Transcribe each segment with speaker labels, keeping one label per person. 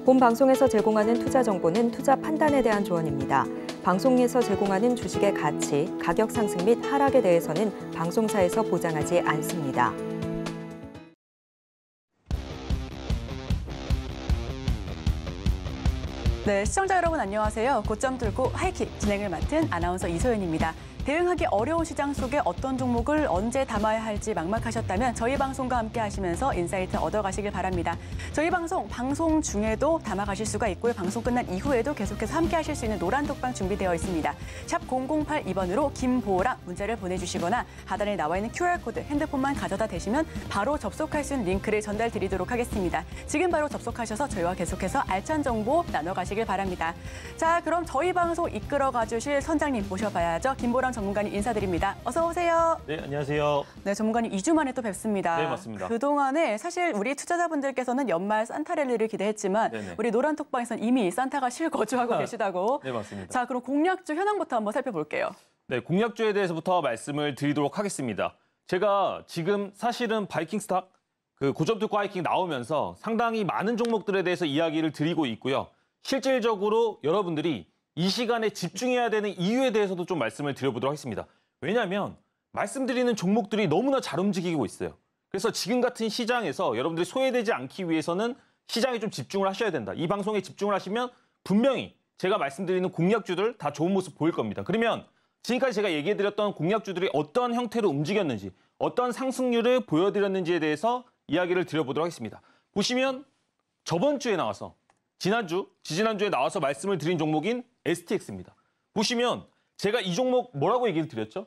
Speaker 1: 본 방송에서 제공하는 투자 정보는 투자 판단에 대한 조언입니다. 방송에서 제공하는 주식의 가치, 가격 상승 및 하락에 대해서는 방송사에서 보장하지 않습니다.
Speaker 2: 네, 시청자 여러분 안녕하세요. 고점 들고 하이킥 진행을 맡은 아나운서 이소연입니다. 대응하기 어려운 시장 속에 어떤 종목을 언제 담아야 할지 막막하셨다면 저희 방송과 함께 하시면서 인사이트 얻어가시길 바랍니다. 저희 방송 중에도 담아가실 수가 있고요. 방송 끝난 이후에도 계속해서 함께 하실 수 있는 노란 톡방 준비되어 있습니다. 샵 0082번으로 김보라 문자를 보내주시거나 하단에 나와 있는 QR코드 핸드폰만 가져다 대시면 바로 접속할 수 있는 링크를 전달 드리도록 하겠습니다. 지금 바로 접속하셔서 저희와 계속해서 알찬 정보 나눠가시길 바랍니다. 자, 그럼 저희 방송 이끌어가 주실 선장님 모셔봐야죠. 김보라 전문가님 인사드립니다. 어서 오세요.
Speaker 3: 네, 안녕하세요.
Speaker 2: 네, 전문가님 2주 만에 또 뵙습니다.
Speaker 3: 네, 맞습니다.
Speaker 2: 그동안에 사실 우리 투자자분들께서는 연말 산타랠리를 기대했지만 우리 노란톡방에서는 이미 산타가 실거주하고 계시다고.
Speaker 3: 네, 맞습니다.
Speaker 2: 자, 그럼 공략주 현황부터 한번 살펴볼게요.
Speaker 3: 네, 공략주에 대해서부터 말씀을 드리도록 하겠습니다. 제가 지금 사실은 바이킹스탁 고점 투과 하이킹 나오면서 상당히 많은 종목들에 대해서 이야기를 드리고 있고요. 실질적으로 여러분들이 이 시간에 집중해야 되는 이유에 대해서도 좀 말씀을 드려보도록 하겠습니다. 왜냐하면 말씀드리는 종목들이 너무나 잘 움직이고 있어요. 그래서 지금 같은 시장에서 여러분들이 소외되지 않기 위해서는 시장에 좀 집중을 하셔야 된다. 이 방송에 집중을 하시면 분명히 제가 말씀드리는 공략주들 다 좋은 모습 보일 겁니다. 그러면 지금까지 제가 얘기해드렸던 공략주들이 어떤 형태로 움직였는지, 어떤 상승률을 보여드렸는지에 대해서 이야기를 드려보도록 하겠습니다. 보시면 저번 주에 나와서 지지난주에 나와서 말씀을 드린 종목인 STX입니다. 보시면 제가 이 종목 뭐라고 얘기를 드렸죠?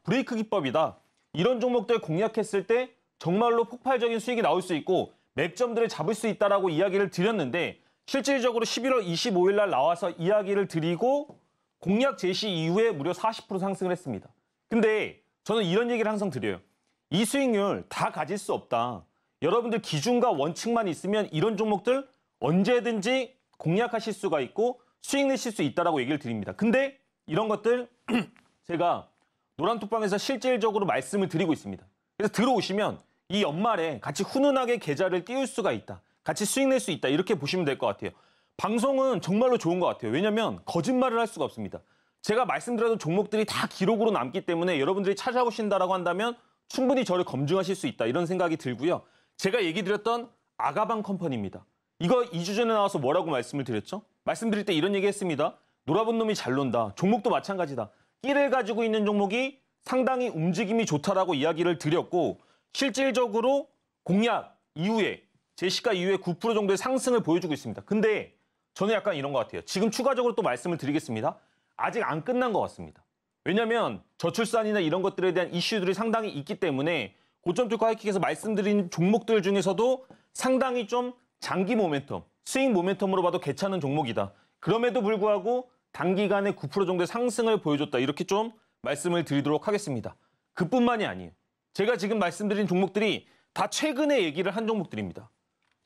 Speaker 3: 브레이크 기법이다. 이런 종목들 공략했을 때 정말로 폭발적인 수익이 나올 수 있고 맥점들을 잡을 수 있다라고 이야기를 드렸는데 실질적으로 11월 25일 날 나와서 이야기를 드리고 공략 제시 이후에 무려 40% 상승을 했습니다. 근데 저는 이런 얘기를 항상 드려요. 이 수익률 다 가질 수 없다. 여러분들 기준과 원칙만 있으면 이런 종목들 언제든지 공략하실 수가 있고 수익 내실 수 있다라고 얘기를 드립니다. 근데 이런 것들 제가 노란톡방에서 실질적으로 말씀을 드리고 있습니다. 그래서 들어오시면 이 연말에 같이 훈훈하게 계좌를 띄울 수가 있다. 같이 수익 낼 수 있다. 이렇게 보시면 될 것 같아요. 방송은 정말로 좋은 것 같아요. 왜냐하면 거짓말을 할 수가 없습니다. 제가 말씀드렸던 종목들이 다 기록으로 남기 때문에 여러분들이 찾아오신다라고 한다면 충분히 저를 검증하실 수 있다. 이런 생각이 들고요. 제가 얘기 드렸던 아가방 컴퍼니입니다. 이거 2주 전에 나와서 뭐라고 말씀을 드렸죠? 말씀드릴 때 이런 얘기 했습니다. 놀아본 놈이 잘 논다. 종목도 마찬가지다. 끼를 가지고 있는 종목이 상당히 움직임이 좋다라고 이야기를 드렸고 실질적으로 공략 이후에 제시가 이후에 9% 정도의 상승을 보여주고 있습니다. 근데 저는 약간 이런 것 같아요. 지금 추가적으로 또 말씀을 드리겠습니다. 아직 안 끝난 것 같습니다. 왜냐하면 저출산이나 이런 것들에 대한 이슈들이 상당히 있기 때문에 고점 투과 하이킥에서 말씀드린 종목들 중에서도 상당히 좀 장기 모멘텀, 수익 모멘텀으로 봐도 괜찮은 종목이다. 그럼에도 불구하고 단기간에 9% 정도의 상승을 보여줬다. 이렇게 좀 말씀을 드리도록 하겠습니다. 그뿐만이 아니에요. 제가 지금 말씀드린 종목들이 다 최근에 얘기를 한 종목들입니다.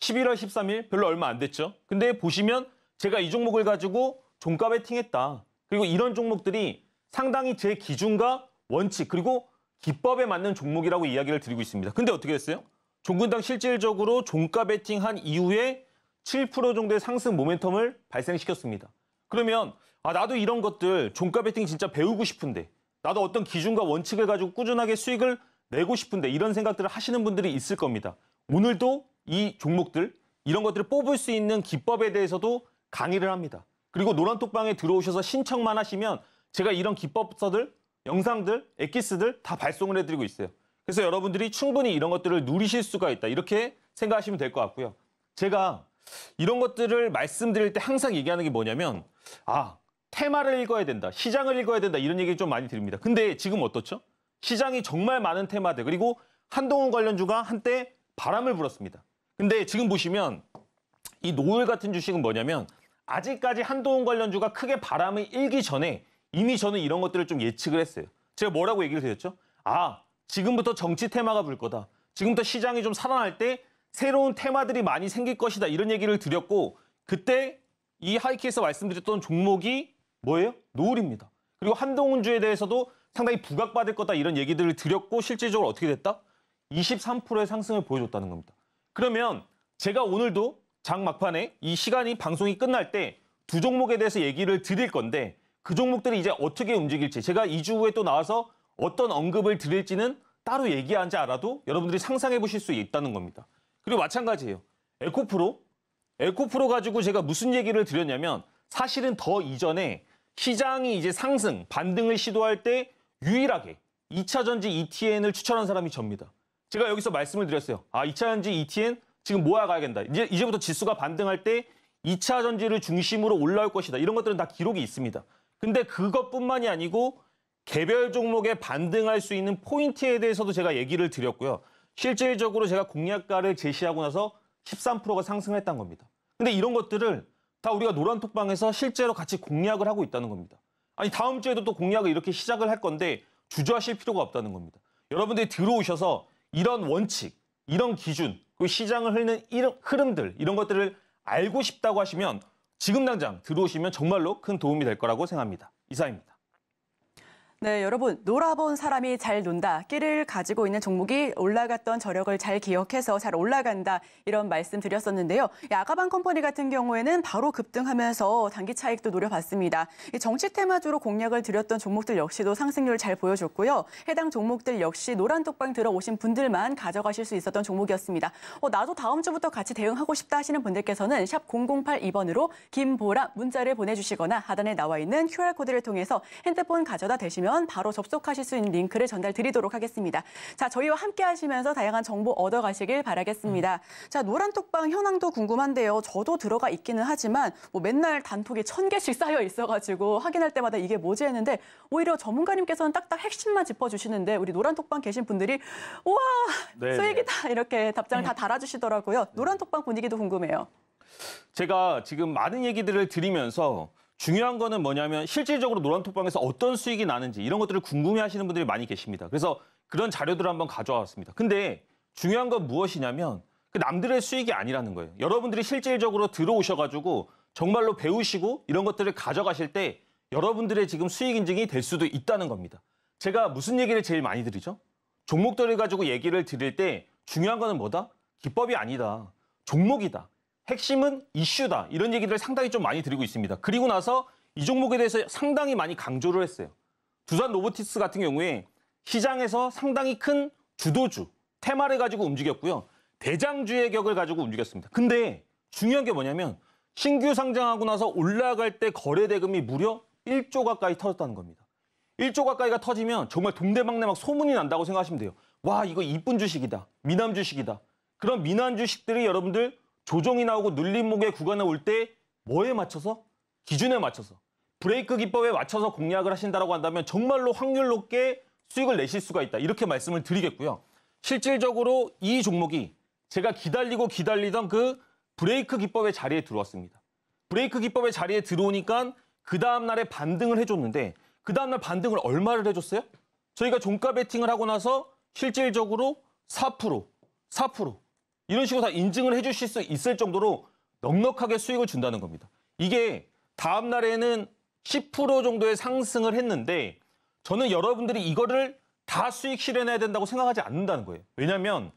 Speaker 3: 11월 13일 별로 얼마 안 됐죠. 근데 보시면 제가 이 종목을 가지고 종가 베팅했다. 그리고 이런 종목들이 상당히 제 기준과 원칙 그리고 기법에 맞는 종목이라고 이야기를 드리고 있습니다. 근데 어떻게 됐어요? 종근당 실질적으로 종가 베팅한 이후에 7% 정도의 상승 모멘텀을 발생시켰습니다. 그러면 나도 이런 것들 종가 베팅 진짜 배우고 싶은데 나도 어떤 기준과 원칙을 가지고 꾸준하게 수익을 내고 싶은데 이런 생각들을 하시는 분들이 있을 겁니다. 오늘도 이 종목들 이런 것들을 뽑을 수 있는 기법에 대해서도 강의를 합니다. 그리고 노란톡방에 들어오셔서 신청만 하시면 제가 이런 기법서들, 영상들, 엑기스들 다 발송을 해드리고 있어요. 그래서 여러분들이 충분히 이런 것들을 누리실 수가 있다. 이렇게 생각하시면 될 것 같고요. 제가 이런 것들을 말씀드릴 때 항상 얘기하는 게 뭐냐면 테마를 읽어야 된다. 시장을 읽어야 된다. 이런 얘기 좀 많이 드립니다. 근데 지금 어떻죠? 시장이 정말 많은 테마들 그리고 한동훈 관련주가 한때 바람을 불었습니다. 근데 지금 보시면 이 노을 같은 주식은 뭐냐면 아직까지 한동훈 관련주가 크게 바람을 일기 전에 이미 저는 이런 것들을 좀 예측을 했어요. 제가 뭐라고 얘기를 드렸죠? 지금부터 정치 테마가 불 거다. 지금부터 시장이 좀 살아날 때 새로운 테마들이 많이 생길 것이다. 이런 얘기를 드렸고 그때 이 하이킥에서 말씀드렸던 종목이 뭐예요? 노을입니다. 그리고 한동훈주에 대해서도 상당히 부각받을 거다. 이런 얘기들을 드렸고 실질적으로 어떻게 됐다? 23%의 상승을 보여줬다는 겁니다. 그러면 제가 오늘도 장 막판에 이 시간이 방송이 끝날 때 두 종목에 대해서 얘기를 드릴 건데 그 종목들이 이제 어떻게 움직일지 제가 2주 후에 또 나와서 어떤 언급을 드릴지는 따로 얘기하지 않아도 여러분들이 상상해 보실 수 있다는 겁니다. 그리고 마찬가지예요. 에코프로 가지고 제가 무슨 얘기를 드렸냐면 사실은 더 이전에 시장이 이제 상승, 반등을 시도할 때 유일하게 2차전지 ETN을 추천한 사람이 접니다. 제가 여기서 말씀을 드렸어요. 2차전지 ETN 지금 모아가야겠다. 이제부터 지수가 반등할 때 2차 전지를 중심으로 올라올 것이다. 이런 것들은 다 기록이 있습니다. 근데 그것뿐만이 아니고 개별 종목에 반등할 수 있는 포인트에 대해서도 제가 얘기를 드렸고요. 실질적으로 제가 공략가를 제시하고 나서 13%가 상승했다는 겁니다. 근데 이런 것들을 다 우리가 노란톡방에서 실제로 같이 공략을 하고 있다는 겁니다. 아니 다음 주에도 또 공략을 이렇게 시작을 할 건데 주저하실 필요가 없다는 겁니다. 여러분들이 들어오셔서 이런 원칙, 이런 기준, 그 시장을 흐르는 흐름들 이런 것들을 알고 싶다고 하시면 지금 당장 들어오시면 정말로 큰 도움이 될 거라고 생각합니다. 이상입니다.
Speaker 2: 네, 여러분 놀아본 사람이 잘 논다. 끼를 가지고 있는 종목이 올라갔던 저력을 잘 기억해서 잘 올라간다. 이런 말씀 드렸었는데요. 아가방 컴퍼니 같은 경우에는 바로 급등하면서 단기 차익도 노려봤습니다. 이 정치 테마주로 공략을 드렸던 종목들 역시도 상승률 잘 보여줬고요. 해당 종목들 역시 노란톡방 들어오신 분들만 가져가실 수 있었던 종목이었습니다. 나도 다음 주부터 같이 대응하고 싶다 하시는 분들께서는 샵 0082번으로 김보라 문자를 보내주시거나 하단에 나와 있는 QR코드를 통해서 핸드폰 가져다 대시면 바로 접속하실 수 있는 링크를 전달 드리도록 하겠습니다. 자, 저희와 함께 하시면서 다양한 정보 얻어가시길 바라겠습니다. 자, 노란톡방 현황도 궁금한데요. 저도 들어가 있기는 하지만 맨날 단톡이 1000개씩 쌓여 있어가지고 확인할 때마다 이게 뭐지 했는데 오히려 전문가님께서는 딱딱 핵심만 짚어주시는데 우리 노란톡방 계신 분들이 우와 수익이다 이렇게 답장을 다 달아주시더라고요. 노란톡방 분위기도 궁금해요.
Speaker 3: 제가 지금 많은 얘기들을 드리면서 중요한 거는 뭐냐면 실질적으로 노란톡방에서 어떤 수익이 나는지 이런 것들을 궁금해하시는 분들이 많이 계십니다. 그래서 그런 자료들을 한번 가져와 왔습니다. 근데 중요한 건 무엇이냐면 그 남들의 수익이 아니라는 거예요. 여러분들이 실질적으로 들어오셔가지고 정말로 배우시고 이런 것들을 가져가실 때 여러분들의 지금 수익 인증이 될 수도 있다는 겁니다. 제가 무슨 얘기를 제일 많이 드리죠? 종목들을 가지고 얘기를 드릴 때 중요한 거는 뭐다? 기법이 아니다. 종목이다. 핵심은 이슈다. 이런 얘기들을 상당히 좀 많이 드리고 있습니다. 그리고 나서 이 종목에 대해서 상당히 많이 강조를 했어요. 두산 로보틱스 같은 경우에 시장에서 상당히 큰 주도주, 테마를 가지고 움직였고요. 대장주의 격을 가지고 움직였습니다. 근데 중요한 게 뭐냐면 신규 상장하고 나서 올라갈 때 거래 대금이 무려 1조 가까이 터졌다는 겁니다. 1조 가까이가 터지면 정말 동대방네 막 소문이 난다고 생각하시면 돼요. 와, 이거 이쁜 주식이다. 미남 주식이다. 그런 미남 주식들이 여러분들 조정이 나오고 눌림목의 구간에 올 때 뭐에 맞춰서? 기준에 맞춰서. 브레이크 기법에 맞춰서 공략을 하신다고 한다면 정말로 확률 높게 수익을 내실 수가 있다. 이렇게 말씀을 드리겠고요. 실질적으로 이 종목이 제가 기다리던 그 브레이크 기법의 자리에 들어왔습니다. 브레이크 기법의 자리에 들어오니까 그 다음날에 반등을 해줬는데 그 다음날 반등을 얼마를 해줬어요? 저희가 종가 베팅을 하고 나서 실질적으로 4%. 이런 식으로 다 인증을 해주실 수 있을 정도로 넉넉하게 수익을 준다는 겁니다. 이게 다음 날에는 10% 정도의 상승을 했는데 저는 여러분들이 이거를 다 수익 실현해야 된다고 생각하지 않는다는 거예요. 왜냐하면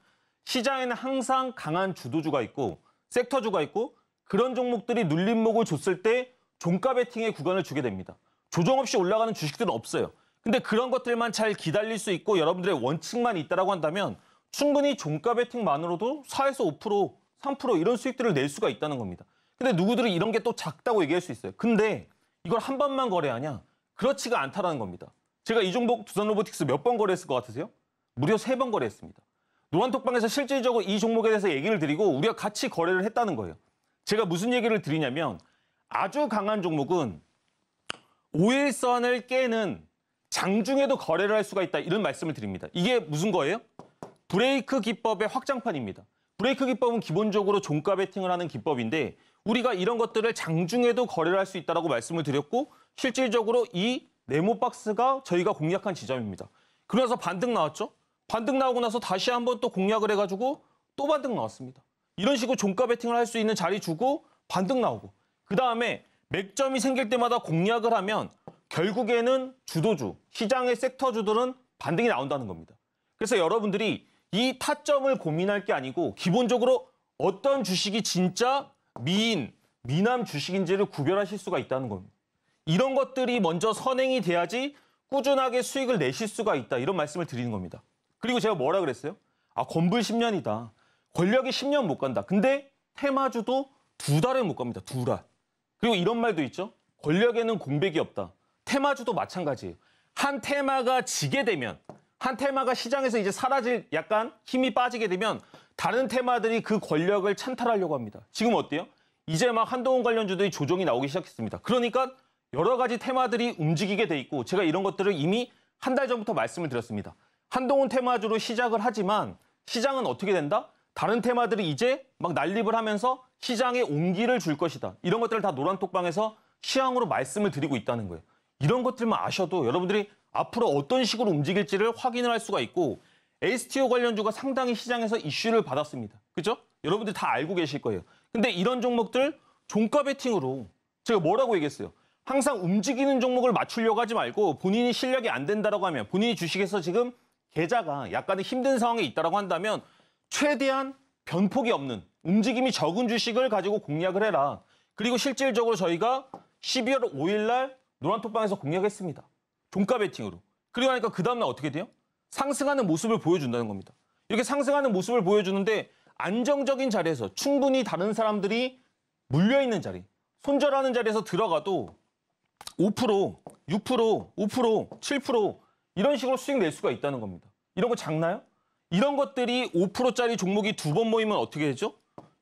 Speaker 3: 시장에는 항상 강한 주도주가 있고 섹터주가 있고 그런 종목들이 눌림목을 줬을 때 종가 베팅의 구간을 주게 됩니다. 조정 없이 올라가는 주식들은 없어요. 근데 그런 것들만 잘 기다릴 수 있고 여러분들의 원칙만 있다라고 한다면 충분히 종가 베팅만으로도 4에서 5%, 3% 이런 수익들을 낼 수가 있다는 겁니다. 근데 누구들은 이런 게 또 작다고 얘기할 수 있어요. 근데 이걸 한 번만 거래하냐? 그렇지가 않다라는 겁니다. 제가 이 종목 두산 로보틱스 몇 번 거래했을 것 같으세요? 무려 3번 거래했습니다. 노란톡방에서 실질적으로 이 종목에 대해서 얘기를 드리고 우리가 같이 거래를 했다는 거예요. 제가 무슨 얘기를 드리냐면 아주 강한 종목은 5일선을 깨는 장중에도 거래를 할 수가 있다. 이런 말씀을 드립니다. 이게 무슨 거예요? 브레이크 기법의 확장판입니다. 브레이크 기법은 기본적으로 종가 베팅을 하는 기법인데 우리가 이런 것들을 장중에도 거래를 할 수 있다고 말씀을 드렸고 실질적으로 이 네모박스가 저희가 공략한 지점입니다. 그러면서 반등 나왔죠? 반등 나오고 나서 다시 한번 또 공략을 해가지고 또 반등 나왔습니다. 이런 식으로 종가 베팅을 할 수 있는 자리 주고 반등 나오고 그 다음에 맥점이 생길 때마다 공략을 하면 결국에는 주도주, 시장의 섹터주들은 반등이 나온다는 겁니다. 그래서 여러분들이 이 타점을 고민할 게 아니고 기본적으로 어떤 주식이 진짜 미인, 미남 주식인지를 구별하실 수가 있다는 겁니다. 이런 것들이 먼저 선행이 돼야지 꾸준하게 수익을 내실 수가 있다. 이런 말씀을 드리는 겁니다. 그리고 제가 뭐라 그랬어요? 건불 10년이다. 권력이 10년 못 간다. 근데 테마주도 2달을 못 갑니다. 2달. 그리고 이런 말도 있죠. 권력에는 공백이 없다. 테마주도 마찬가지예요. 한 테마가 지게 되면, 한 테마가 시장에서 이제 사라질 약간 힘이 빠지게 되면 다른 테마들이 그 권력을 찬탈하려고 합니다. 지금 어때요? 이제 막 한동훈 관련주들이 조정이 나오기 시작했습니다. 그러니까 여러 가지 테마들이 움직이게 돼 있고 제가 이런 것들을 이미 한 달 전부터 말씀을 드렸습니다. 한동훈 테마주로 시작을 하지만 시장은 어떻게 된다? 다른 테마들이 이제 막 난립을 하면서 시장에 온기를 줄 것이다. 이런 것들을 다 노란톡방에서 시황으로 말씀을 드리고 있다는 거예요. 이런 것들만 아셔도 여러분들이 앞으로 어떤 식으로 움직일지를 확인을 할 수가 있고 STO 관련주가 상당히 시장에서 이슈를 받았습니다. 그죠? 여러분들 다 알고 계실 거예요. 근데 이런 종목들 종가 베팅으로 제가 뭐라고 얘기했어요? 항상 움직이는 종목을 맞추려고 하지 말고 본인이 실력이 안 된다라고 하면 본인이 주식에서 지금 계좌가 약간의 힘든 상황에 있다라고 한다면 최대한 변폭이 없는 움직임이 적은 주식을 가지고 공략을 해라. 그리고 실질적으로 저희가 12월 5일 날 노란톡방에서 공략했습니다. 종가 베팅으로. 그리고 나니까 그 다음날 어떻게 돼요? 상승하는 모습을 보여준다는 겁니다. 이렇게 상승하는 모습을 보여주는데 안정적인 자리에서 충분히 다른 사람들이 물려있는 자리, 손절하는 자리에서 들어가도 5%, 6%, 5%, 7% 이런 식으로 수익 낼 수가 있다는 겁니다. 이런 거 작나요? 이런 것들이 5%짜리 종목이 2번 모이면 어떻게 되죠?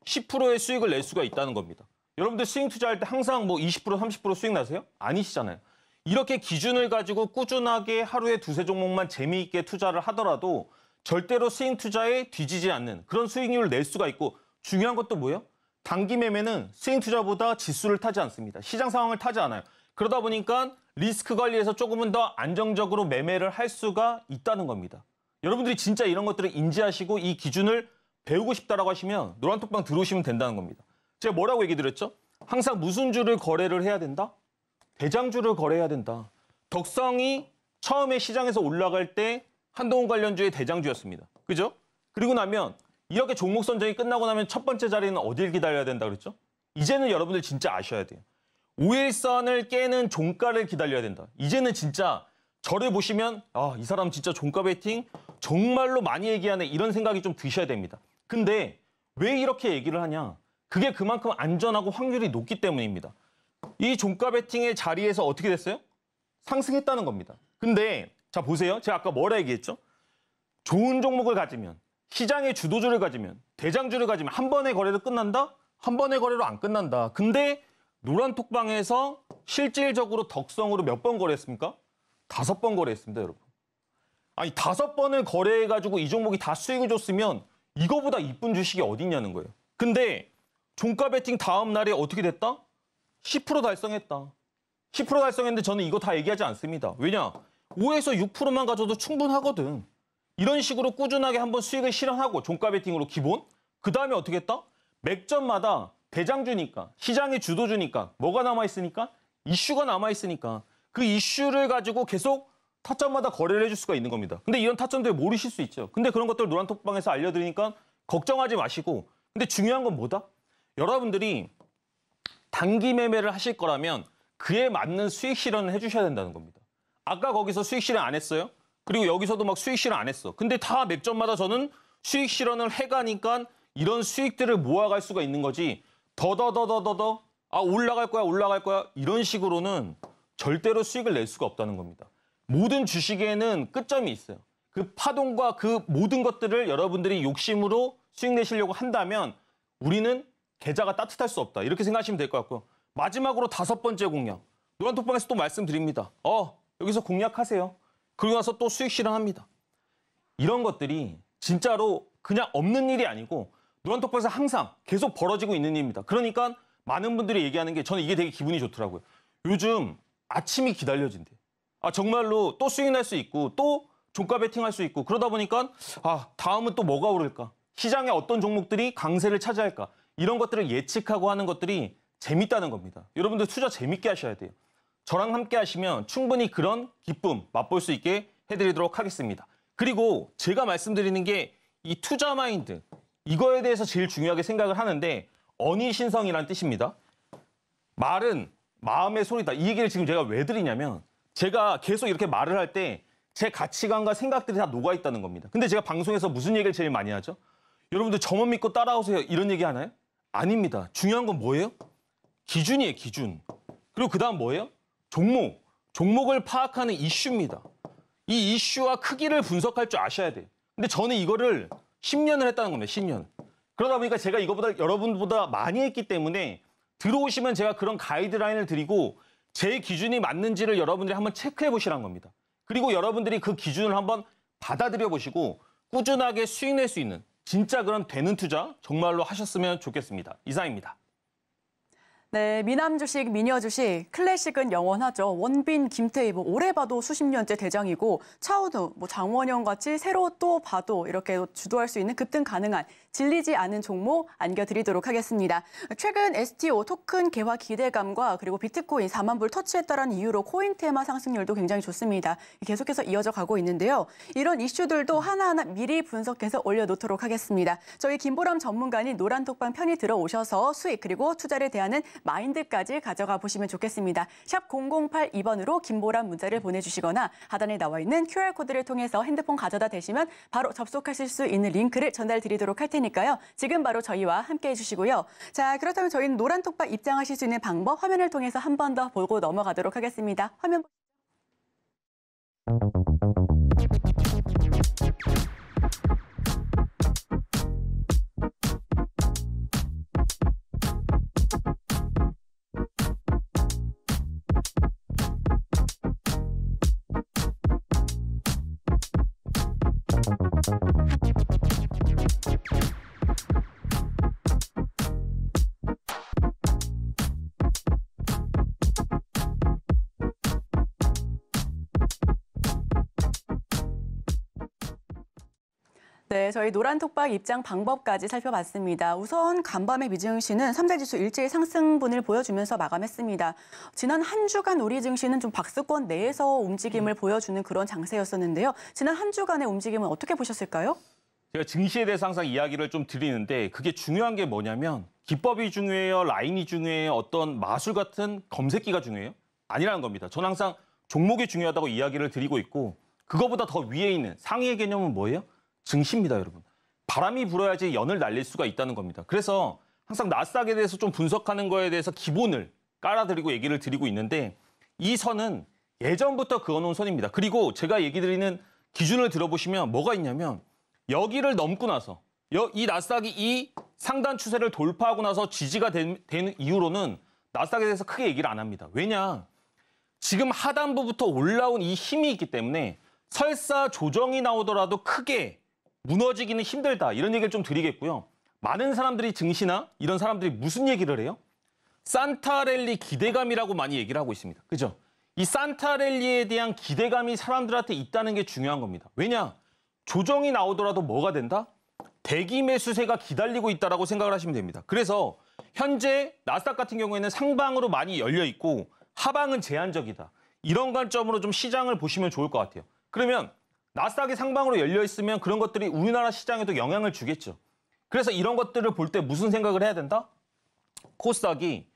Speaker 3: 10%의 수익을 낼 수가 있다는 겁니다. 여러분들 스윙 투자할 때 항상 뭐 20%, 30% 수익 나세요? 아니시잖아요. 이렇게 기준을 가지고 꾸준하게 하루에 2-3 종목만 재미있게 투자를 하더라도 절대로 스윙 투자에 뒤지지 않는 그런 수익률을 낼 수가 있고 중요한 것도 뭐예요? 단기 매매는 스윙 투자보다 지수를 타지 않습니다. 시장 상황을 타지 않아요. 그러다 보니까 리스크 관리에서 조금은 더 안정적으로 매매를 할 수가 있다는 겁니다. 여러분들이 진짜 이런 것들을 인지하시고 이 기준을 배우고 싶다라고 하시면 노란톡방 들어오시면 된다는 겁니다. 제가 뭐라고 얘기 드렸죠? 항상 무슨 주를 거래를 해야 된다? 대장주를 거래해야 된다. 덕성이 처음에 시장에서 올라갈 때 한동훈 관련주의 대장주였습니다. 그죠? 그리고 나면 이렇게 종목 선정이 끝나고 나면 첫 번째 자리는 어딜 기다려야 된다 그랬죠? 이제는 여러분들 진짜 아셔야 돼요. 5일선을 깨는 종가를 기다려야 된다. 이제는 진짜 저를 보시면 이 사람 진짜 종가 베팅 정말로 많이 얘기하네 이런 생각이 좀 드셔야 됩니다. 근데 왜 이렇게 얘기를 하냐? 그게 그만큼 안전하고 확률이 높기 때문입니다. 이 종가 베팅의 자리에서 어떻게 됐어요? 상승했다는 겁니다. 근데 자 보세요. 제가 아까 뭐라 얘기했죠? 좋은 종목을 가지면 시장의 주도주를 가지면 대장주를 가지면 한 번의 거래로 끝난다? 한 번의 거래로 안 끝난다. 근데 노란톡방에서 실질적으로 덕성으로 몇 번 거래했습니까? 5번 거래했습니다, 여러분. 아니 5번을 거래해가지고 이 종목이 다 수익을 줬으면 이거보다 이쁜 주식이 어디 있냐는 거예요. 근데 종가 베팅 다음 날에 어떻게 됐다? 10% 달성했다. 10% 달성했는데 저는 이거 다 얘기하지 않습니다. 왜냐? 5에서 6%만 가져도 충분하거든. 이런 식으로 꾸준하게 한번 수익을 실현하고 종가 베팅으로 기본. 그 다음에 어떻게 했다? 맥점마다 대장주니까 시장의 주도주니까 뭐가 남아있으니까? 이슈가 남아있으니까 그 이슈를 가지고 계속 타점마다 거래를 해줄 수가 있는 겁니다. 근데 이런 타점들 모르실 수 있죠. 근데 그런 것들 노란톡방에서 알려드리니까 걱정하지 마시고. 근데 중요한 건 뭐다? 여러분들이 단기 매매를 하실 거라면 그에 맞는 수익 실현을 해주셔야 된다는 겁니다. 아까 거기서 수익 실현 안 했어요? 그리고 여기서도 막 수익 실현 안 했어. 근데 다 맥점마다 저는 수익 실현을 해가니까 이런 수익들을 모아갈 수가 있는 거지. 더더더더더더 올라갈 거야 이런 식으로는 절대로 수익을 낼 수가 없다는 겁니다. 모든 주식에는 끝점이 있어요. 그 파동과 그 모든 것들을 여러분들이 욕심으로 수익 내시려고 한다면 우리는 계좌가 따뜻할 수 없다. 이렇게 생각하시면 될 것 같고요. 마지막으로 5번째 공략. 노란톡방에서 또 말씀드립니다. 여기서 공략하세요. 그러고 나서 또 수익 실현합니다. 이런 것들이 진짜로 그냥 없는 일이 아니고 노란톡방에서 항상 계속 벌어지고 있는 일입니다. 그러니까 많은 분들이 얘기하는 게 저는 이게 되게 기분이 좋더라고요. 요즘 아침이 기다려진대. 정말로 또 수익 날 수 있고 또 종가 베팅할 수 있고 그러다 보니까 다음은 또 뭐가 오를까? 시장에 어떤 종목들이 강세를 차지할까? 이런 것들을 예측하고 하는 것들이 재밌다는 겁니다. 여러분들 투자 재밌게 하셔야 돼요. 저랑 함께 하시면 충분히 그런 기쁨 맛볼 수 있게 해드리도록 하겠습니다. 그리고 제가 말씀드리는 게 이 투자 마인드 이거에 대해서 제일 중요하게 생각을 하는데 언의신성이라는 뜻입니다. 말은 마음의 소리다. 이 얘기를 지금 제가 왜 드리냐면 제가 계속 이렇게 말을 할 때 제 가치관과 생각들이 다 녹아있다는 겁니다. 근데 제가 방송에서 무슨 얘기를 제일 많이 하죠? 여러분들 저만 믿고 따라오세요. 이런 얘기 하나요? 아닙니다. 중요한 건 뭐예요? 기준이에요, 기준. 그리고 그다음 뭐예요? 종목. 종목을 파악하는 이슈입니다. 이 이슈와 크기를 분석할 줄 아셔야 돼요. 근데 저는 이거를 10년을 했다는 겁니다. 10년. 그러다 보니까 제가 이거보다 여러분보다 많이 했기 때문에 들어오시면 제가 그런 가이드라인을 드리고 제 기준이 맞는지를 여러분들이 한번 체크해 보시라는 겁니다. 그리고 여러분들이 그 기준을 한번 받아들여 보시고 꾸준하게 수익 낼 수 있는 진짜 그런 되는 투자 정말로 하셨으면 좋겠습니다. 이상입니다.
Speaker 2: 네, 미남 주식, 미녀 주식, 클래식은 영원하죠. 원빈, 김태희, 오래 봐도 수십 년째 대장이고 차은우, 장원영 같이 새로 또 봐도 이렇게 주도할 수 있는 급등 가능한 질리지 않은 종목 안겨드리도록 하겠습니다. 최근 STO 토큰 개화 기대감과 그리고 비트코인 4만 불 터치했다는 이유로 코인 테마 상승률도 굉장히 좋습니다. 계속해서 이어져 가고 있는데요. 이런 이슈들도 하나하나 미리 분석해서 올려놓도록 하겠습니다. 저희 김보람 전문가님 노란톡방 편히 들어오셔서 수익 그리고 투자를 대하는 마인드까지 가져가 보시면 좋겠습니다. 샵 0082번으로 김보람 문자를 보내주시거나 하단에 나와 있는 QR코드를 통해서 핸드폰 가져다 대시면 바로 접속하실 수 있는 링크를 전달드리도록 할 테니까요. 지금 바로 저희와 함께 해주시고요. 자, 그렇다면 저희는 노란톡방 입장하실 수 있는 방법 화면을 통해서 한 번 더 보고 넘어가도록 하겠습니다. 화면 네, 저희 노란톡방 입장 방법까지 살펴봤습니다. 우선 간밤의 미증시는 3대 지수 일제히 상승분을 보여주면서 마감했습니다. 지난 한 주간 우리 증시는 좀 박스권 내에서 움직임을 보여주는 그런 장세였었는데요. 지난 한 주간의 움직임은 어떻게 보셨을까요?
Speaker 3: 제가 증시에 대해서 항상 이야기를 좀 드리는데 그게 중요한 게 뭐냐면 기법이 중요해요? 라인이 중요해요? 어떤 마술 같은 검색기가 중요해요? 아니라는 겁니다. 저는 항상 종목이 중요하다고 이야기를 드리고 있고 그거보다 더 위에 있는 상위의 개념은 뭐예요? 증시입니다, 여러분. 바람이 불어야지 연을 날릴 수가 있다는 겁니다. 그래서 항상 나스닥에 대해서 좀 분석하는 거에 대해서 기본을 깔아드리고 얘기를 드리고 있는데 이 선은 예전부터 그어놓은 선입니다. 그리고 제가 얘기 드리는 기준을 들어보시면 뭐가 있냐면 여기를 넘고 나서 이 나스닥이 이 상단 추세를 돌파하고 나서 지지가 된 이후로는 나스닥에 대해서 크게 얘기를 안 합니다. 왜냐? 지금 하단부부터 올라온 이 힘이 있기 때문에 설사 조정이 나오더라도 크게 무너지기는 힘들다. 이런 얘기를 좀 드리겠고요. 많은 사람들이 증시나 이런 사람들이 무슨 얘기를 해요? 산타랠리 기대감이라고 많이 얘기를 하고 있습니다. 그죠? 이 산타랠리에 대한 기대감이 사람들한테 있다는 게 중요한 겁니다. 왜냐? 조정이 나오더라도 뭐가 된다? 대기 매수세가 기다리고 있다라고 생각을 하시면 됩니다. 그래서 현재 나스닥 같은 경우에는 상방으로 많이 열려 있고 하방은 제한적이다. 이런 관점으로 좀 시장을 보시면 좋을 것 같아요. 그러면 나스닥이 상방으로 열려 있으면 그런 것들이 우리나라 시장에도 영향을 주겠죠. 그래서 이런 것들을 볼 때 무슨 생각을 해야 된다? 코스닥이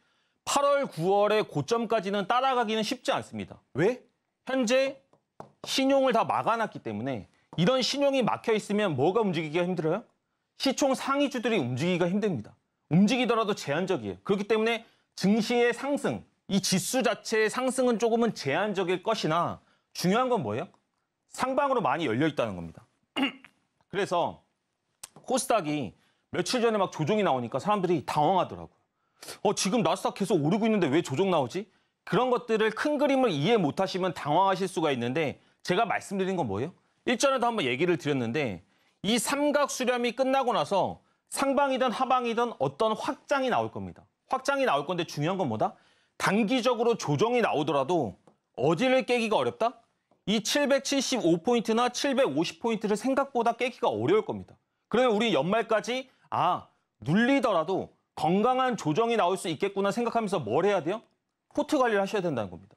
Speaker 3: 8월, 9월의 고점까지는 따라가기는 쉽지 않습니다. 왜? 현재 신용을 다 막아놨기 때문에 이런 신용이 막혀 있으면 뭐가 움직이기가 힘들어요? 시총 상위주들이 움직이기가 힘듭니다. 움직이더라도 제한적이에요. 그렇기 때문에 증시의 상승, 이 지수 자체의 상승은 조금은 제한적일 것이나 중요한 건 뭐예요? 상방으로 많이 열려 있다는 겁니다. 그래서 코스닥이 며칠 전에 막 조정이 나오니까 사람들이 당황하더라고요. 지금 나스닥 계속 오르고 있는데 왜 조정 나오지? 그런 것들을 큰 그림을 이해 못하시면 당황하실 수가 있는데 제가 말씀드린 건 뭐예요? 일전에도 한번 얘기를 드렸는데 이 삼각 수렴이 끝나고 나서 상방이든 하방이든 어떤 확장이 나올 겁니다. 확장이 나올 건데 중요한 건 뭐다? 단기적으로 조정이 나오더라도 어디를 깨기가 어렵다? 이 775포인트나 750포인트를 생각보다 깨기가 어려울 겁니다. 그러면 우리 연말까지 눌리더라도 건강한 조정이 나올 수 있겠구나 생각하면서 뭘 해야 돼요? 포트 관리를 하셔야 된다는 겁니다.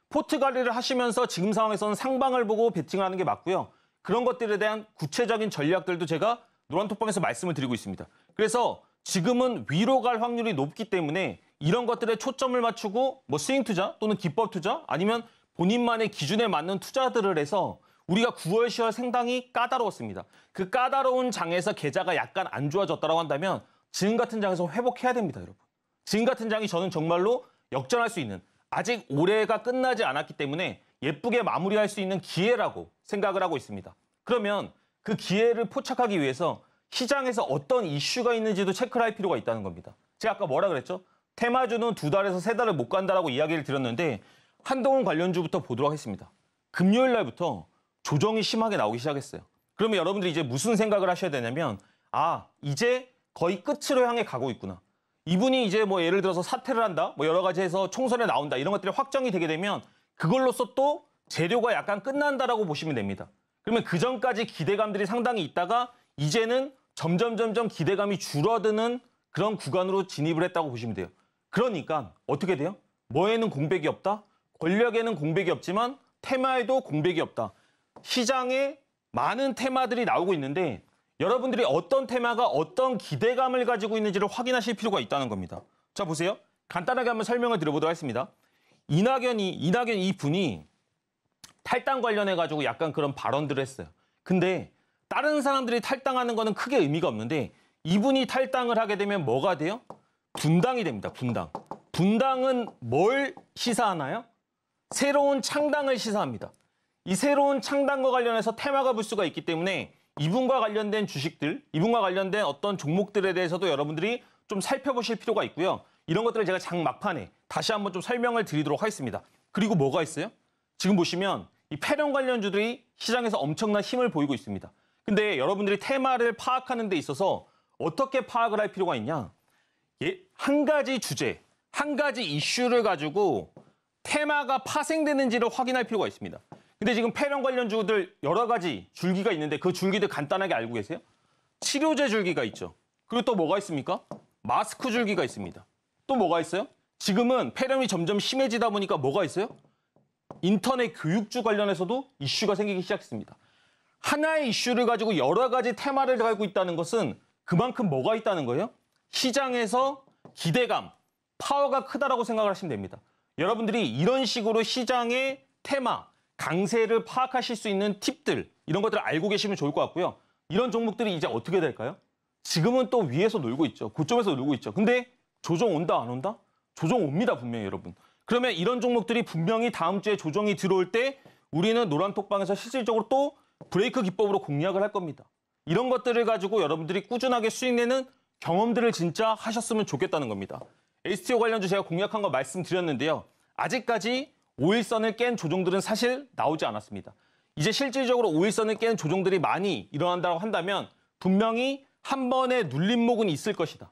Speaker 3: 포트 관리를 하시면서 지금 상황에서는 상방을 보고 베팅을 하는 게 맞고요. 그런 것들에 대한 구체적인 전략들도 제가 노란톡방에서 말씀을 드리고 있습니다. 그래서 지금은 위로 갈 확률이 높기 때문에 이런 것들에 초점을 맞추고 뭐 스윙 투자 또는 기법 투자 아니면 본인만의 기준에 맞는 투자들을 해서 우리가 9월, 10월 상당히 까다로웠습니다. 그 까다로운 장에서 계좌가 약간 안 좋아졌다고 한다면 지금 같은 장에서 회복해야 됩니다, 여러분. 지금 같은 장이 저는 정말로 역전할 수 있는 아직 올해가 끝나지 않았기 때문에 예쁘게 마무리할 수 있는 기회라고 생각을 하고 있습니다. 그러면 그 기회를 포착하기 위해서 시장에서 어떤 이슈가 있는지도 체크를 할 필요가 있다는 겁니다. 제가 아까 뭐라 그랬죠? 테마주는 2달에서 3달을 못 간다라고 이야기를 드렸는데 한동훈 관련주부터 보도록 하겠습니다. 금요일 날부터 조정이 심하게 나오기 시작했어요. 그러면 여러분들이 이제 무슨 생각을 하셔야 되냐면 이제 거의 끝으로 향해 가고 있구나. 이분이 이제 뭐 예를 들어서 사퇴를 한다, 뭐 여러 가지 해서 총선에 나온다 이런 것들이 확정이 되게 되면 그걸로써 또 재료가 약간 끝난다라고 보시면 됩니다. 그러면 그 전까지 기대감들이 상당히 있다가 이제는 점점 기대감이 줄어드는 그런 구간으로 진입을 했다고 보시면 돼요. 그러니까 어떻게 돼요? 뭐에는 공백이 없다? 권력에는 공백이 없지만 테마에도 공백이 없다. 시장에 많은 테마들이 나오고 있는데 여러분들이 어떤 테마가 어떤 기대감을 가지고 있는지를 확인하실 필요가 있다는 겁니다. 자, 보세요. 간단하게 한번 설명을 드려보도록 하겠습니다. 이낙연 이분이 탈당 관련해가지고 약간 그런 발언들을 했어요. 근데 다른 사람들이 탈당하는 거는 크게 의미가 없는데 이분이 탈당을 하게 되면 뭐가 돼요? 분당이 됩니다. 분당. 분당은 뭘 시사하나요? 새로운 창당을 시사합니다. 이 새로운 창당과 관련해서 테마가 볼 수가 있기 때문에 이분과 관련된 주식들, 이분과 관련된 어떤 종목들에 대해서도 여러분들이 좀 살펴보실 필요가 있고요. 이런 것들을 제가 장 막판에 다시 한번 좀 설명을 드리도록 하겠습니다. 그리고 뭐가 있어요? 지금 보시면 이 패권 관련주들이 시장에서 엄청난 힘을 보이고 있습니다. 근데 여러분들이 테마를 파악하는 데 있어서 어떻게 파악을 할 필요가 있냐? 한 가지 주제, 한 가지 이슈를 가지고 테마가 파생되는지를 확인할 필요가 있습니다. 근데 지금 패권 관련주들 여러 가지 줄기가 있는데 그 줄기들 간단하게 알고 계세요? 치료제 줄기가 있죠. 그리고 또 뭐가 있습니까? 마스크 줄기가 있습니다. 또 뭐가 있어요? 지금은 패권이 점점 심해지다 보니까 뭐가 있어요? 인터넷 교육주 관련해서도 이슈가 생기기 시작했습니다. 하나의 이슈를 가지고 여러 가지 테마를 가지고 있다는 것은 그만큼 뭐가 있다는 거예요? 시장에서 기대감, 파워가 크다라고 생각을 하시면 됩니다. 여러분들이 이런 식으로 시장의 테마, 강세를 파악하실 수 있는 팁들, 이런 것들을 알고 계시면 좋을 것 같고요. 이런 종목들이 이제 어떻게 될까요? 지금은 또 위에서 놀고 있죠. 고점에서 놀고 있죠. 근데 조정 온다, 안 온다? 조정 옵니다, 분명히 여러분. 그러면 이런 종목들이 분명히 다음 주에 조정이 들어올 때 우리는 노란톡방에서 실질적으로 또 브레이크 기법으로 공략을 할 겁니다. 이런 것들을 가지고 여러분들이 꾸준하게 수익 내는 경험들을 진짜 하셨으면 좋겠다는 겁니다. HTO 관련주 제가 공략한 거 말씀드렸는데요. 아직까지 5일선을 깬 조정들은 사실 나오지 않았습니다. 이제 실질적으로 5일선을 깬 조정들이 많이 일어난다고 한다면 분명히 한 번의 눌림목은 있을 것이다.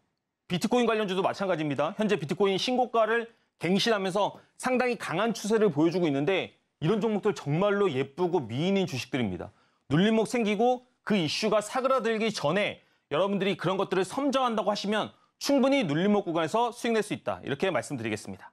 Speaker 3: 비트코인 관련주도 마찬가지입니다. 현재 비트코인 신고가를 갱신하면서 상당히 강한 추세를 보여주고 있는데 이런 종목들 정말로 예쁘고 미인인 주식들입니다. 눌림목 생기고 그 이슈가 사그라들기 전에 여러분들이 그런 것들을 섬정한다고 하시면 충분히 눌림목 구간에서 수익 낼 수 있다. 이렇게 말씀드리겠습니다.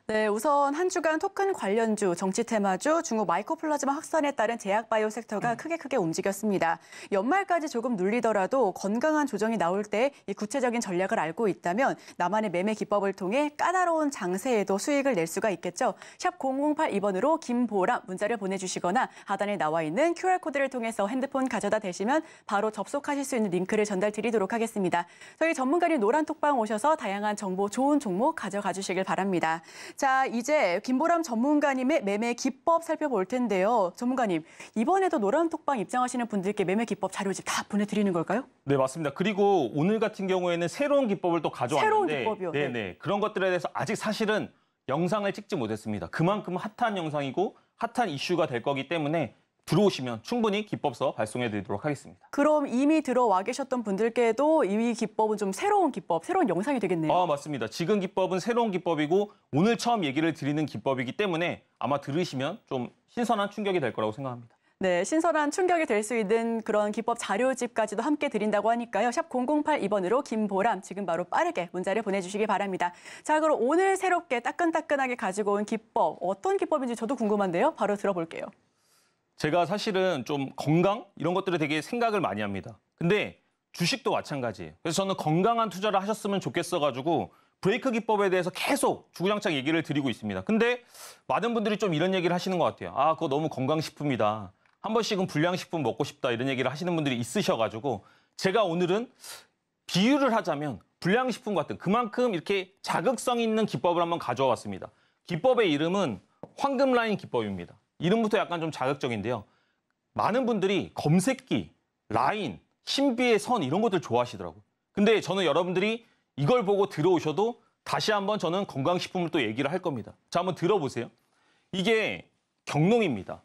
Speaker 2: 네, 우선 한 주간 토큰 관련주, 정치 테마주, 중국 마이코플라즈마 확산에 따른 제약바이오 섹터가 크게 움직였습니다. 연말까지 조금 눌리더라도 건강한 조정이 나올 때 이 구체적인 전략을 알고 있다면 나만의 매매 기법을 통해 까다로운 장세에도 수익을 낼 수가 있겠죠. 샵 0082번으로 김보람 문자를 보내주시거나 하단에 나와 있는 QR코드를 통해서 핸드폰 가져다 대시면 바로 접속하실 수 있는 링크를 전달드리도록 하겠습니다. 저희 전문가님 노란톡방 오셔서 다양한 정보, 좋은 종목 가져가 주시길 바랍니다. 자, 이제 김보람 전문가님의 매매 기법 살펴볼 텐데요. 전문가님, 이번에도 노란톡방 입장하시는 분들께 매매 기법 자료집 다 보내드리는 걸까요?
Speaker 3: 네, 맞습니다. 그리고 오늘 같은 경우에는 새로운 기법을 또 가져왔는데
Speaker 2: 새로운 기법이요?
Speaker 3: 네네. 그런 것들에 대해서 아직 사실은 영상을 찍지 못했습니다. 그만큼 핫한 영상이고 핫한 이슈가 될 거기 때문에 들어오시면 충분히 기법서 발송해 드리도록 하겠습니다.
Speaker 2: 그럼 이미 들어와 계셨던 분들께도 이 기법은 좀 새로운 기법, 새로운 영상이 되겠네요.
Speaker 3: 맞습니다. 지금 기법은 새로운 기법이고 오늘 처음 얘기를 드리는 기법이기 때문에 아마 들으시면 좀 신선한 충격이 될 거라고 생각합니다.
Speaker 2: 네, 신선한 충격이 될 수 있는 그런 기법 자료집까지도 함께 드린다고 하니까요. 샵 0082번으로 김보람 지금 바로 빠르게 문자를 보내주시기 바랍니다. 자, 그럼 오늘 새롭게 따끈따끈하게 가지고 온 기법, 어떤 기법인지 저도 궁금한데요. 바로 들어볼게요.
Speaker 3: 제가 사실은 좀 건강 이런 것들에 되게 생각을 많이 합니다. 근데 주식도 마찬가지예요. 그래서 저는 건강한 투자를 하셨으면 좋겠어가지고 브레이크 기법에 대해서 계속 주구장창 얘기를 드리고 있습니다. 근데 많은 분들이 좀 이런 얘기를 하시는 것 같아요. 아, 그거 너무 건강식품이다. 한 번씩은 불량식품 먹고 싶다. 이런 얘기를 하시는 분들이 있으셔가지고 제가 오늘은 비유를 하자면 불량식품 같은 그만큼 이렇게 자극성 있는 기법을 한번 가져와 봤습니다. 기법의 이름은 황금 라인 기법입니다. 이름부터 약간 좀 자극적인데요. 많은 분들이 검색기, 라인, 신비의 선 이런 것들 좋아하시더라고요. 근데 저는 여러분들이 이걸 보고 들어오셔도 다시 한번 저는 건강식품을 또 얘기를 할 겁니다. 자, 한번 들어보세요. 이게 경농입니다.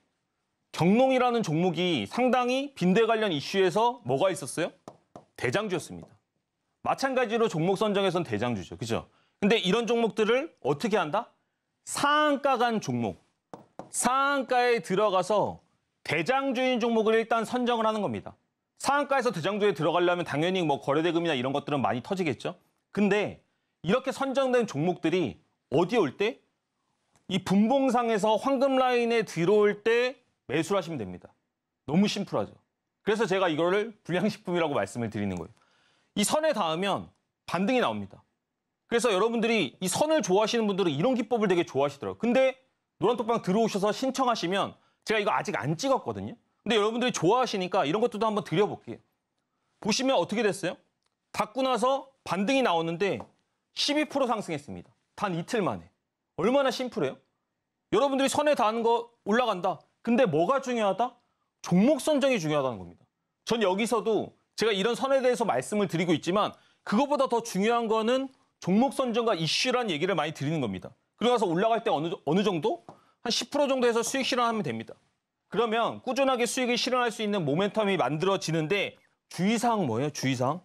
Speaker 3: 경농이라는 종목이 상당히 빈대 관련 이슈에서 뭐가 있었어요? 대장주였습니다. 마찬가지로 종목 선정에선 대장주죠. 그죠? 근데 이런 종목들을 어떻게 한다? 상한가 간 종목. 상한가에 들어가서 대장주인 종목을 일단 선정을 하는 겁니다. 상한가에서 대장주에 들어가려면 당연히 뭐 거래대금이나 이런 것들은 많이 터지겠죠. 근데 이렇게 선정된 종목들이 어디에 올 때? 이 분봉상에서 황금 라인에 들어올 때 매수를 하시면 됩니다. 너무 심플하죠. 그래서 제가 이거를 불량식품이라고 말씀을 드리는 거예요. 이 선에 닿으면 반등이 나옵니다. 그래서 여러분들이 이 선을 좋아하시는 분들은 이런 기법을 되게 좋아하시더라고요. 근데 노란톡방 들어오셔서 신청하시면 제가 이거 아직 안 찍었거든요. 근데 여러분들이 좋아하시니까 이런 것들도 한번 드려볼게요. 보시면 어떻게 됐어요? 닫고 나서 반등이 나오는데 12% 상승했습니다. 단 이틀 만에. 얼마나 심플해요? 여러분들이 선에 닿는 거 올라간다. 근데 뭐가 중요하다? 종목 선정이 중요하다는 겁니다. 전 여기서도 제가 이런 선에 대해서 말씀을 드리고 있지만 그것보다 더 중요한 거는 종목 선정과 이슈라는 얘기를 많이 드리는 겁니다. 그러고 나서 올라갈 때 어느 정도? 한 10% 정도 해서 수익 실현하면 됩니다. 그러면 꾸준하게 수익을 실현할 수 있는 모멘텀이 만들어지는데 주의사항 뭐예요? 주의사항?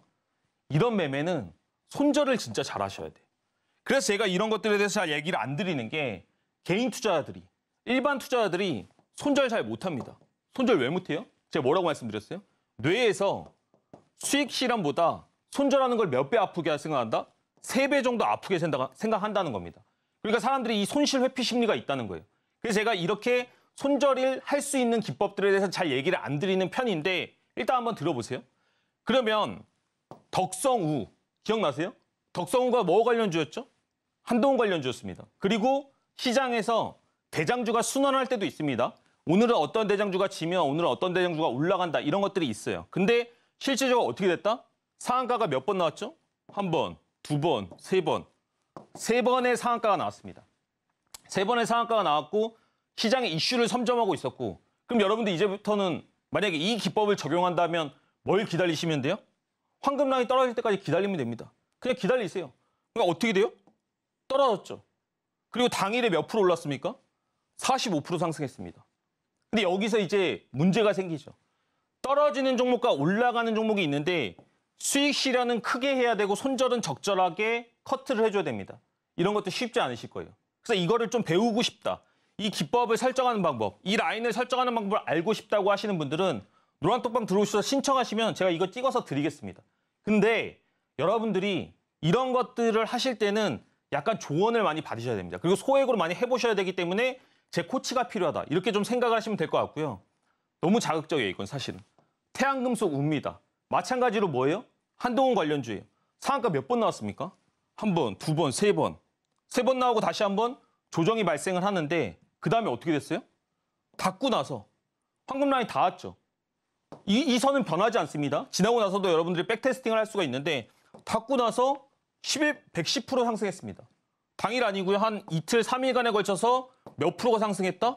Speaker 3: 이런 매매는 손절을 진짜 잘 하셔야 돼요. 그래서 제가 이런 것들에 대해서 잘 얘기를 안 드리는 게 개인 투자자들이, 일반 투자자들이 손절 잘 못합니다. 손절 왜 못해요? 제가 뭐라고 말씀드렸어요? 뇌에서 수익 실현보다 손절하는 걸 몇 배 아프게 생각한다? 3배 정도 아프게 생각한다는 겁니다. 그러니까 사람들이 이 손실 회피 심리가 있다는 거예요. 그래서 제가 이렇게 손절을 할 수 있는 기법들에 대해서 잘 얘기를 안 드리는 편인데 일단 한번 들어보세요. 그러면 덕성우 기억나세요? 덕성우가 뭐 관련주였죠? 한동훈 관련주였습니다. 그리고 시장에서 대장주가 순환할 때도 있습니다. 오늘은 어떤 대장주가 지면 오늘은 어떤 대장주가 올라간다 이런 것들이 있어요. 근데 실제적으로 어떻게 됐다? 상한가가 몇 번 나왔죠? 한 번, 두 번, 세 번. 3번의 상한가가 나왔습니다. 3번의 상한가가 나왔고 시장의 이슈를 선점하고 있었고 그럼 여러분들 이제부터는 만약에 이 기법을 적용한다면 뭘 기다리시면 돼요? 황금 라인이 떨어질 때까지 기다리면 됩니다. 그냥 기다리세요. 그러니까 어떻게 돼요? 떨어졌죠. 그리고 당일에 몇 프로 올랐습니까? 45% 상승했습니다. 근데 여기서 이제 문제가 생기죠. 떨어지는 종목과 올라가는 종목이 있는데 수익 실현은 크게 해야 되고 손절은 적절하게 커트를 해줘야 됩니다. 이런 것도 쉽지 않으실 거예요. 그래서 이거를 좀 배우고 싶다. 이 기법을 설정하는 방법, 이 라인을 설정하는 방법을 알고 싶다고 하시는 분들은 노란톡방 들어오셔서 신청하시면 제가 이거 찍어서 드리겠습니다. 근데 여러분들이 이런 것들을 하실 때는 약간 조언을 많이 받으셔야 됩니다. 그리고 소액으로 많이 해보셔야 되기 때문에 제 코치가 필요하다. 이렇게 좀 생각을 하시면 될 것 같고요. 너무 자극적이에요, 이건 사실은. 태양금속 우입니다. 마찬가지로 뭐예요? 한동훈 관련주예요. 상한가 몇 번 나왔습니까? 한 번, 두 번, 세 번. 3번 나오고 다시 한번 조정이 발생을 하는데 그 다음에 어떻게 됐어요? 닫고 나서 황금 라인 닿았죠. 이 선은 변하지 않습니다. 지나고 나서도 여러분들이 백테스팅을 할 수가 있는데 닫고 나서 110% 상승했습니다. 당일 아니고요. 한 이틀, 3일간에 걸쳐서 몇 프로가 상승했다?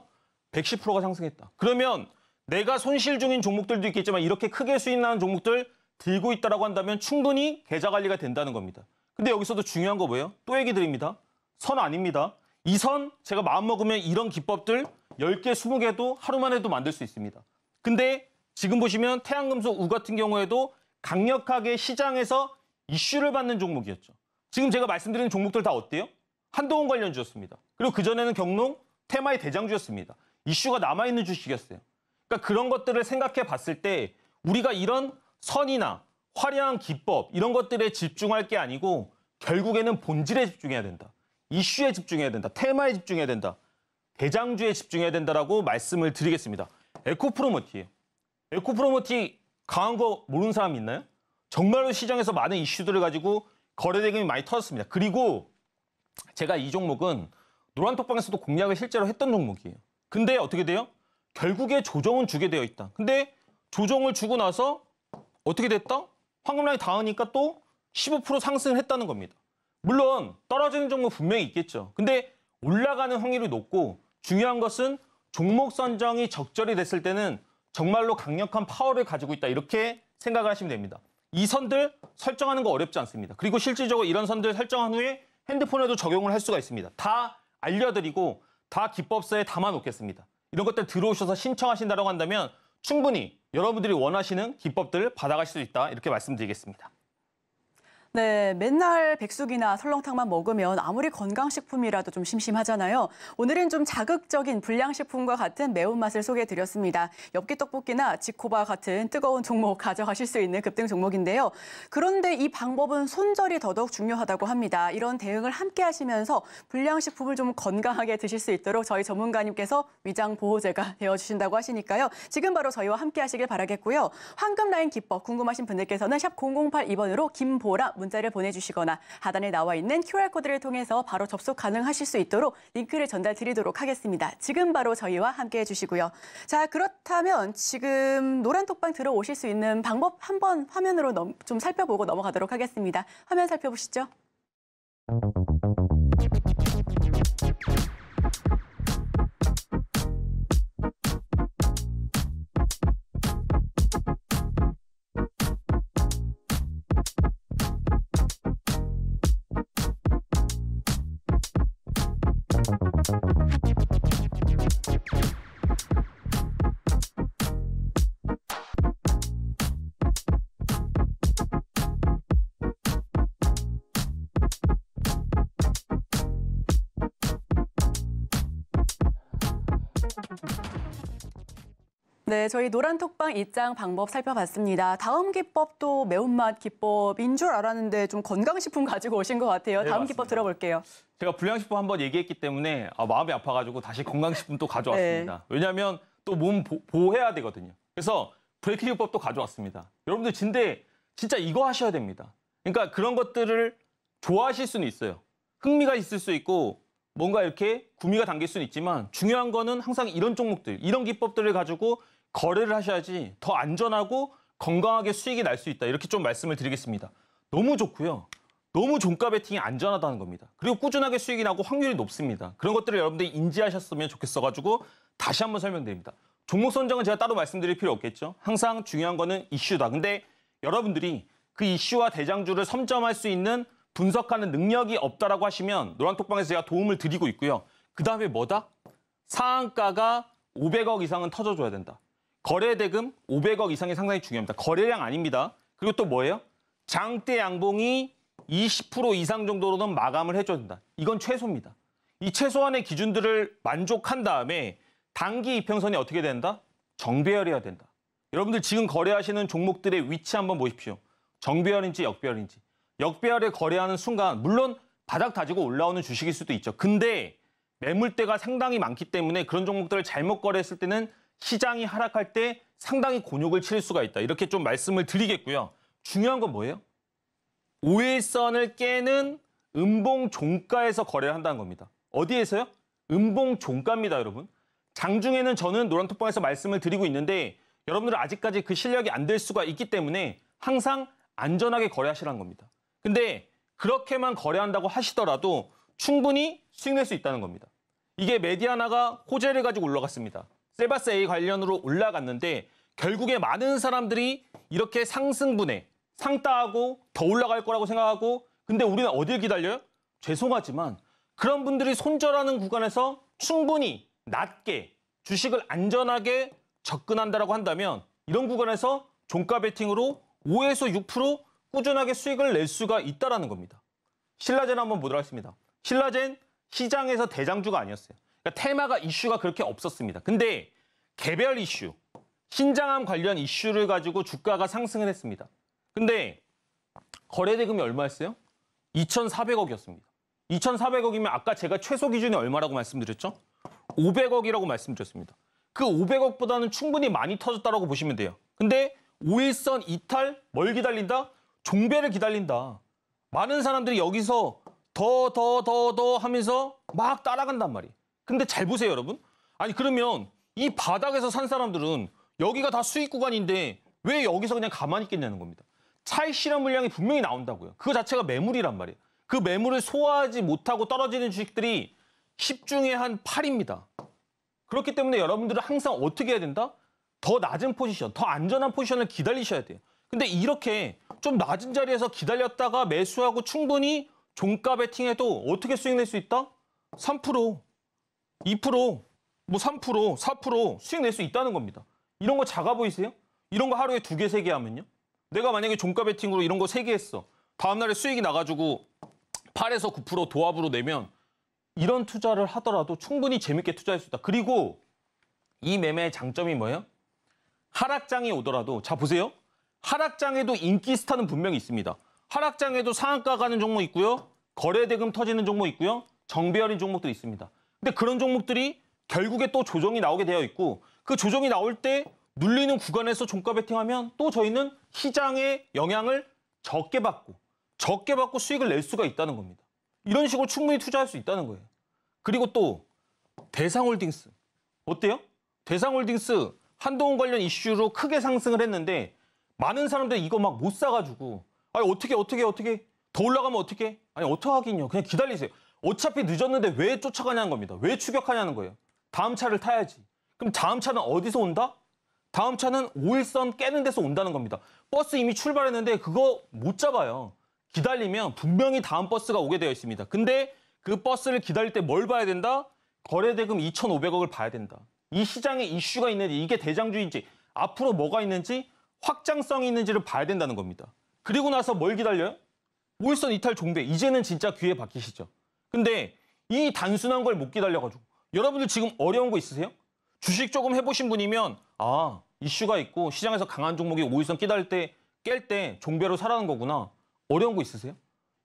Speaker 3: 110%가 상승했다. 그러면 내가 손실 중인 종목들도 있겠지만 이렇게 크게 수익 나는 종목들 들고 있다라고 한다면 충분히 계좌 관리가 된다는 겁니다. 근데 여기서도 중요한 거 뭐예요? 또 얘기 드립니다. 선 아닙니다. 이 선 제가 마음먹으면 이런 기법들 10개, 20개도 하루만 해도 만들 수 있습니다. 근데 지금 보시면 태양금속 우 같은 경우에도 강력하게 시장에서 이슈를 받는 종목이었죠. 지금 제가 말씀드리는 종목들 다 어때요? 한동훈 관련주였습니다. 그리고 그전에는 경농, 테마의 대장주였습니다. 이슈가 남아있는 주식이었어요. 그러니까 그런 것들을 생각해 봤을 때 우리가 이런 선이나 화려한 기법 이런 것들에 집중할 게 아니고 결국에는 본질에 집중해야 된다. 이슈에 집중해야 된다. 테마에 집중해야 된다. 대장주에 집중해야 된다라고 말씀을 드리겠습니다. 에코프로머티예요. 에코프로머티 강한 거 모르는 사람 있나요? 정말로 시장에서 많은 이슈들을 가지고 거래 대금이 많이 터졌습니다. 그리고 제가 이 종목은 노란톡방에서도 공략을 실제로 했던 종목이에요. 근데 어떻게 돼요? 결국에 조정은 주게 되어 있다. 근데 조정을 주고 나서 어떻게 됐다? 황금라인 닿으니까 또 15% 상승을 했다는 겁니다. 물론 떨어지는 종목 분명히 있겠죠. 근데 올라가는 확률이 높고 중요한 것은 종목 선정이 적절히 됐을 때는 정말로 강력한 파워를 가지고 있다. 이렇게 생각을 하시면 됩니다. 이 선들 설정하는 거 어렵지 않습니다. 그리고 실질적으로 이런 선들 설정한 후에 핸드폰에도 적용을 할 수가 있습니다. 다 알려드리고 다 기법서에 담아놓겠습니다. 이런 것들 들어오셔서 신청하신다고 한다면 충분히 여러분들이 원하시는 기법들을 받아가실 수 있다. 이렇게 말씀드리겠습니다.
Speaker 2: 네, 맨날 백숙이나 설렁탕만 먹으면 아무리 건강식품이라도 좀 심심하잖아요. 오늘은 좀 자극적인 불량식품과 같은 매운맛을 소개해드렸습니다. 엽기 떡볶이나 지코바 같은 뜨거운 종목 가져가실 수 있는 급등 종목인데요. 그런데 이 방법은 손절이 더더욱 중요하다고 합니다. 이런 대응을 함께 하시면서 불량식품을 좀 건강하게 드실 수 있도록 저희 전문가님께서 위장 보호제가 되어주신다고 하시니까요. 지금 바로 저희와 함께 하시길 바라겠고요. 황금라인 기법 궁금하신 분들께서는 샵 0082번으로 김보라 문자를 보내주시거나 하단에 나와 있는 QR코드를 통해서 바로 접속 가능하실 수 있도록 링크를 전달 드리도록 하겠습니다. 지금 바로 저희와 함께 해주시고요. 자, 그렇다면 지금 노란톡방 들어오실 수 있는 방법 한번 화면으로 좀 살펴보고 넘어가도록 하겠습니다. 화면 살펴보시죠. 네, 저희 노란톡방 입장 방법 살펴봤습니다. 다음 기법도 매운맛 기법인 줄 알았는데 좀 건강식품 가지고 오신 것 같아요.
Speaker 3: 네,
Speaker 2: 다음
Speaker 3: 맞습니다.
Speaker 2: 기법 들어볼게요.
Speaker 3: 제가 불량식품 한번 얘기했기 때문에 마음이 아파가지고 다시 건강식품 또 가져왔습니다. 왜냐하면 또 몸 보호해야 되거든요. 그래서 브레이크 기법도 가져왔습니다. 여러분들 진짜 이거 하셔야 됩니다. 그러니까 그런 것들을 좋아하실 수는 있어요. 흥미가 있을 수 있고 뭔가 이렇게 구미가 당길 수는 있지만 중요한 거는 항상 이런 종목들, 이런 기법들을 가지고 거래를 하셔야지 더 안전하고 건강하게 수익이 날 수 있다. 이렇게 좀 말씀을 드리겠습니다. 너무 좋고요. 너무 종가 베팅이 안전하다는 겁니다. 그리고 꾸준하게 수익이 나고 확률이 높습니다. 그런 것들을 여러분들이 인지하셨으면 좋겠어가지고 다시 한번 설명드립니다. 종목 선정은 제가 따로 말씀드릴 필요 없겠죠. 항상 중요한 거는 이슈다. 근데 여러분들이 그 이슈와 대장주를 선점할 수 있는 분석하는 능력이 없다라고 하시면 노란톡방에서 제가 도움을 드리고 있고요. 그다음에 뭐다? 상한가가 500억 이상은 터져줘야 된다. 거래 대금 500억 이상이 상당히 중요합니다. 거래량 아닙니다. 그리고 또 뭐예요? 장대 양봉이 20% 이상 정도로는 마감을 해줘야 된다. 이건 최소입니다. 이 최소한의 기준들을 만족한 다음에 단기 이평선이 어떻게 된다? 정배열이어야 된다. 여러분들 지금 거래하시는 종목들의 위치 한번 보십시오. 정배열인지 역배열인지. 역배열에 거래하는 순간 물론 바닥 다지고 올라오는 주식일 수도 있죠. 근데 매물대가 상당히 많기 때문에 그런 종목들을 잘못 거래했을 때는 시장이 하락할 때 상당히 곤욕을 치를 수가 있다. 이렇게 좀 말씀을 드리겠고요. 중요한 건 뭐예요? 5일선을 깨는 음봉 종가에서 거래를 한다는 겁니다. 어디에서요? 음봉 종가입니다, 여러분. 장중에는 저는 노란톡방에서 말씀을 드리고 있는데 여러분들은 아직까지 그 실력이 안 될 수가 있기 때문에 항상 안전하게 거래하시라는 겁니다. 근데 그렇게만 거래한다고 하시더라도 충분히 수익 낼 수 있다는 겁니다. 이게 메디아나가 호재를 가지고 올라갔습니다. 셀바스 A 관련으로 올라갔는데 결국에 많은 사람들이 이렇게 상승분에 상따하고 더 올라갈 거라고 생각하고 근데 우리는 어딜 기다려요? 죄송하지만 그런 분들이 손절하는 구간에서 충분히 낮게 주식을 안전하게 접근한다고 한다면 이런 구간에서 종가 베팅으로 5에서 6% 꾸준하게 수익을 낼 수가 있다는 겁니다. 신라젠 한번 보도록 하겠습니다. 신라젠 시장에서 대장주가 아니었어요. 그러니까 테마가 이슈가 그렇게 없었습니다. 근데 개별 이슈, 신장암 관련 이슈를 가지고 주가가 상승을 했습니다. 근데 거래 대금이 얼마였어요? 2,400억이었습니다. 2,400억이면 아까 제가 최소 기준이 얼마라고 말씀드렸죠? 500억이라고 말씀드렸습니다. 그 500억보다는 충분히 많이 터졌다고 보시면 돼요. 근데 5일선 이탈 뭘 기다린다? 종배를 기다린다. 많은 사람들이 여기서 더 하면서 막 따라간단 말이에요. 근데 잘 보세요, 여러분. 아니 그러면 이 바닥에서 산 사람들은 여기가 다 수익 구간인데 왜 여기서 그냥 가만히 있겠냐는 겁니다. 차익 실현 물량이 분명히 나온다고요. 그거 자체가 매물이란 말이에요. 그 매물을 소화하지 못하고 떨어지는 주식들이 10 중에 한 8입니다. 그렇기 때문에 여러분들은 항상 어떻게 해야 된다? 더 낮은 포지션, 더 안전한 포지션을 기다리셔야 돼요. 근데 이렇게 좀 낮은 자리에서 기다렸다가 매수하고 충분히 종가 베팅해도 어떻게 수익 낼 수 있다? 3%, 2%, 뭐 3%, 4% 수익 낼 수 있다는 겁니다. 이런 거 작아 보이세요? 이런 거 하루에 2개, 3개 하면요? 내가 만약에 종가 베팅으로 이런 거 3개 했어. 다음날에 수익이 나가지고 8에서 9% 도합으로 내면 이런 투자를 하더라도 충분히 재밌게 투자할 수 있다. 그리고 이 매매의 장점이 뭐예요? 하락장이 오더라도 자 보세요. 하락장에도 인기 스타는 분명히 있습니다. 하락장에도 상한가 가는 종목 있고요. 거래대금 터지는 종목 있고요. 정배열인 종목들이 있습니다. 근데 그런 종목들이 결국에 또 조정이 나오게 되어 있고 그 조정이 나올 때 눌리는 구간에서 종가 베팅하면 또 저희는 시장의 영향을 적게 받고 수익을 낼 수가 있다는 겁니다. 이런 식으로 충분히 투자할 수 있다는 거예요. 그리고 또 대상홀딩스 어때요? 대상홀딩스 한동훈 관련 이슈로 크게 상승을 했는데 많은 사람들이 이거 막 못 사가지고 아니 어떻게 더 올라가면 어떻게? 아니 어떻게 하긴요. 그냥 기다리세요. 어차피 늦었는데 왜 쫓아가냐는 겁니다. 왜 추격하냐는 거예요. 다음 차를 타야지. 그럼 다음 차는 어디서 온다? 다음 차는 5일선 깨는 데서 온다는 겁니다. 버스 이미 출발했는데 그거 못 잡아요. 기다리면 분명히 다음 버스가 오게 되어 있습니다. 근데 그 버스를 기다릴 때 뭘 봐야 된다? 거래대금 2,500억을 봐야 된다. 이 시장에 이슈가 있는지 이게 대장주인지 앞으로 뭐가 있는지 확장성이 있는지를 봐야 된다는 겁니다. 그리고 나서 뭘 기다려요? 5일선 이탈 종배. 이제는 진짜 귀에 박히시죠. 근데 이 단순한 걸 못 기다려가지고 여러분들 지금 어려운 거 있으세요? 주식 조금 해보신 분이면 아 이슈가 있고 시장에서 강한 종목이 5일선 기다릴 때 깰 때 종배로 사라는 거구나. 어려운 거 있으세요?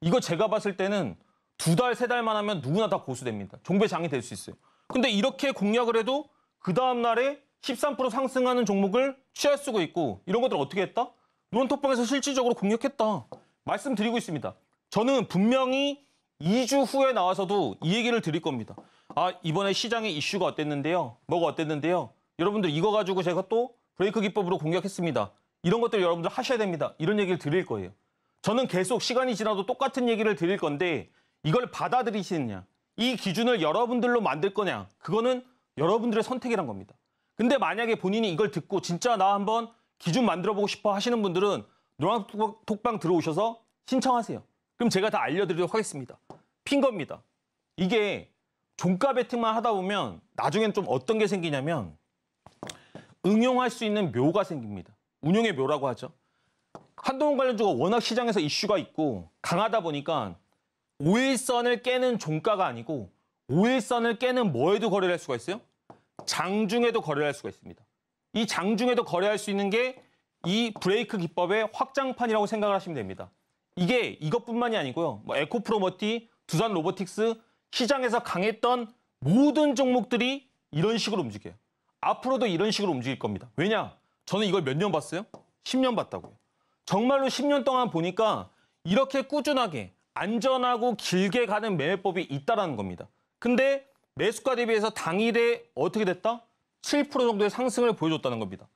Speaker 3: 이거 제가 봤을 때는 2달, 3달만 하면 누구나 다 고수됩니다. 종배장이 될 수 있어요. 근데 이렇게 공략을 해도 그 다음 날에 13% 상승하는 종목을 취할 수가 있고 이런 것들 어떻게 했다? 노란톡방에서 실질적으로 공략했다. 말씀드리고 있습니다. 저는 분명히 2주 후에 나와서도 이 얘기를 드릴 겁니다. 아 이번에 시장에 이슈가 어땠는데요? 뭐가 어땠는데요? 여러분들 이거 가지고 제가 또 브레이크 기법으로 공략했습니다. 이런 것들 여러분들 하셔야 됩니다. 이런 얘기를 드릴 거예요. 저는 계속 시간이 지나도 똑같은 얘기를 드릴 건데 이걸 받아들이시느냐, 이 기준을 여러분들로 만들 거냐, 그거는 여러분들의 선택이란 겁니다. 근데 만약에 본인이 이걸 듣고 진짜 나 한번 기준 만들어보고 싶어 하시는 분들은 노란톡방 들어오셔서 신청하세요. 그럼 제가 다 알려드리도록 하겠습니다. 핀 겁니다. 이게 종가 베팅만 하다 보면 나중엔 좀 어떤 게 생기냐면 응용할 수 있는 묘가 생깁니다. 운용의 묘라고 하죠. 한동훈 관련주가 워낙 시장에서 이슈가 있고 강하다 보니까 5일선을 깨는 종가가 아니고 5일선을 깨는 뭐에도 거래를 할 수가 있어요? 장중에도 거래를 할 수가 있습니다. 이 장중에도 거래할 수 있는 게 이 브레이크 기법의 확장판이라고 생각을 하시면 됩니다. 이게 이것뿐만이 아니고요. 뭐 에코프로머티, 두산 로보틱스, 시장에서 강했던 모든 종목들이 이런 식으로 움직여요. 앞으로도 이런 식으로 움직일 겁니다. 왜냐? 저는 이걸 몇 년 봤어요? 10년 봤다고요. 정말로 10년 동안 보니까 이렇게 꾸준하게 안전하고 길게 가는 매매법이 있다는 겁니다. 근데 매수가 대비해서 당일에 어떻게 됐다? 7% 정도의 상승을 보여줬다는 겁니다.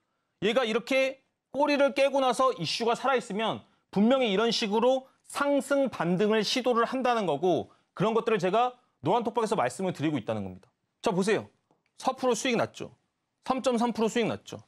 Speaker 3: 얘가 이렇게 꼬리를 깨고 나서 이슈가 살아있으면 분명히 이런 식으로 상승 반등을 시도를 한다는 거고 그런 것들을 제가 노란톡방에서 말씀을 드리고 있다는 겁니다. 자 보세요. 4% 수익 났죠. 3.3% 수익 났죠.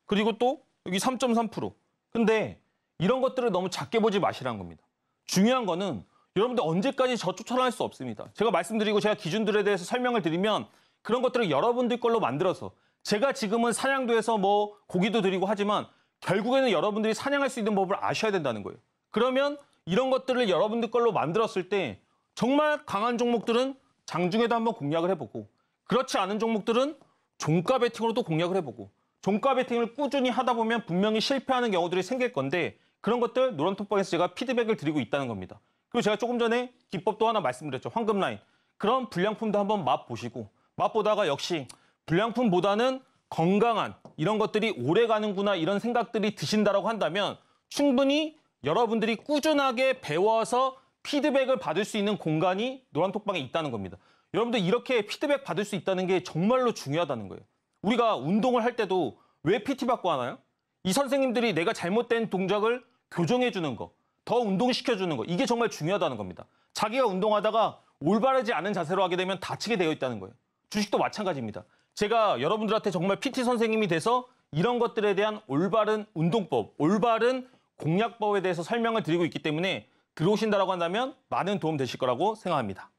Speaker 3: 그리고 또 여기 3.3%. 근데 이런 것들을 너무 작게 보지 마시라는 겁니다. 중요한 거는 여러분들 언제까지 저 쫓아날 수 없습니다. 제가 말씀드리고 제가 기준들에 대해서 설명을 드리면 그런 것들을 여러분들 걸로 만들어서 제가 지금은 사냥도 해서 뭐 고기도 드리고 하지만 결국에는 여러분들이 사냥할 수 있는 법을 아셔야 된다는 거예요. 그러면 이런 것들을 여러분들 걸로 만들었을 때 정말 강한 종목들은 장중에도 한번 공략을 해보고 그렇지 않은 종목들은 종가 베팅으로도 공략을 해보고 종가 베팅을 꾸준히 하다 보면 분명히 실패하는 경우들이 생길 건데 그런 것들 노란톡방에서 제가 피드백을 드리고 있다는 겁니다. 그리고 제가 조금 전에 기법도 하나 말씀드렸죠. 황금 라인. 그런 불량품도 한번 맛보시고 맛보다가 역시 불량품보다는 건강한 이런 것들이 오래 가는구나 이런 생각들이 드신다라고 한다면 충분히 여러분들이 꾸준하게 배워서 피드백을 받을 수 있는 공간이 노란톡방에 있다는 겁니다. 여러분들 이렇게 피드백 받을 수 있다는 게 정말로 중요하다는 거예요. 우리가 운동을 할 때도 왜 PT 받고 하나요? 이 선생님들이 내가 잘못된 동작을 교정해 주는 거, 더 운동시켜 주는 거, 이게 정말 중요하다는 겁니다. 자기가 운동하다가 올바르지 않은 자세로 하게 되면 다치게 되어 있다는 거예요. 주식도 마찬가지입니다. 제가 여러분들한테 정말 PT 선생님이 돼서 이런 것들에 대한 올바른 운동법, 올바른 공략법에 대해서 설명을 드리고 있기 때문에 들어오신다라고 한다면 많은 도움 되실 거라고 생각합니다.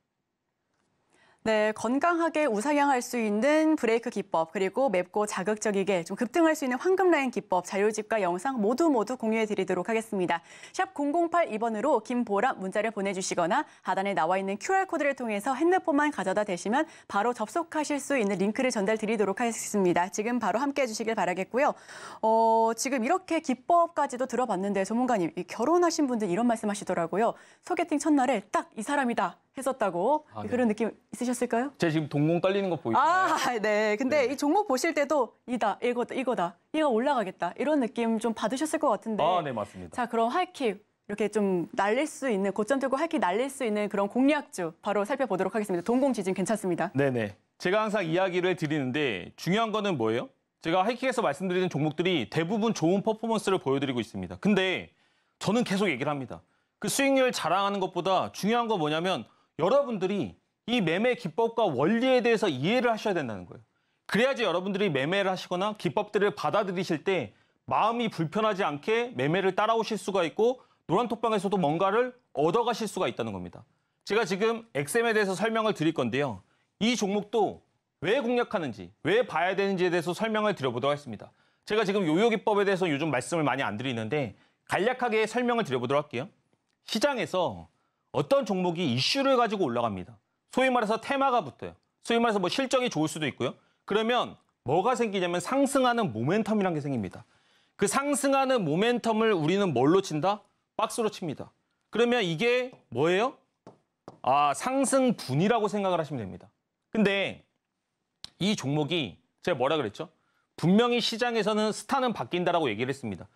Speaker 2: 네, 건강하게 우상향할 수 있는 브레이크 기법, 그리고 맵고 자극적이게 좀 급등할 수 있는 황금 라인 기법, 자료집과 영상 모두 공유해 드리도록 하겠습니다. 샵 0082번으로 김보람 문자를 보내주시거나 하단에 나와 있는 QR코드를 통해서 핸드폰만 가져다 대시면 바로 접속하실 수 있는 링크를 전달 드리도록 하겠습니다. 지금 바로 함께해 주시길 바라겠고요. 지금 이렇게 기법까지도 들어봤는데 전문가님, 결혼하신 분들 이런 말씀하시더라고요. 소개팅 첫날에 딱 이 사람이다 했었다고.
Speaker 3: 네.
Speaker 2: 그런 느낌 있으셨을까요?
Speaker 3: 제가 지금 동공 떨리는 거 보이시나요?
Speaker 2: 네. 근데
Speaker 3: 네.
Speaker 2: 이 종목 보실 때도 이거다. 얘가 올라가겠다. 이런 느낌 좀 받으셨을 것 같은데.
Speaker 3: 네, 맞습니다.
Speaker 2: 자, 그럼 하이킥 이렇게 좀 날릴 수 있는, 고점 들고 하이킥 날릴 수 있는 그런 공략주 바로 살펴보도록 하겠습니다. 동공 지진 괜찮습니다.
Speaker 3: 네네. 제가 항상 이야기를 드리는데 중요한 거는 뭐예요? 제가 하이킥에서 말씀드리는 종목들이 대부분 좋은 퍼포먼스를 보여드리고 있습니다. 근데 저는 계속 얘기를 합니다. 그 수익률 자랑하는 것보다 중요한 건 뭐냐면 여러분들이 이 매매 기법과 원리에 대해서 이해를 하셔야 된다는 거예요. 그래야지 여러분들이 매매를 하시거나 기법들을 받아들이실 때 마음이 불편하지 않게 매매를 따라오실 수가 있고 노란톡방에서도 뭔가를 얻어가실 수가 있다는 겁니다. 제가 지금 XM에 대해서 설명을 드릴 건데요. 이 종목도 왜 공략하는지, 왜 봐야 되는지에 대해서 설명을 드려보도록 하겠습니다. 제가 지금 요요 기법에 대해서 요즘 말씀을 많이 안 드리는데 간략하게 설명을 드려보도록 할게요. 시장에서 어떤 종목이 이슈를 가지고 올라갑니다. 소위 말해서 테마가 붙어요. 소위 말해서 뭐 실적이 좋을 수도 있고요. 그러면 뭐가 생기냐면 상승하는 모멘텀이라는 게 생깁니다. 그 상승하는 모멘텀을 우리는 뭘로 친다? 박스로 칩니다. 그러면 이게 뭐예요? 상승분이라고 생각을 하시면 됩니다. 근데 이 종목이 제가 뭐라 그랬죠? 분명히 시장에서는 스타는 바뀐다라고 얘기를 했습니다.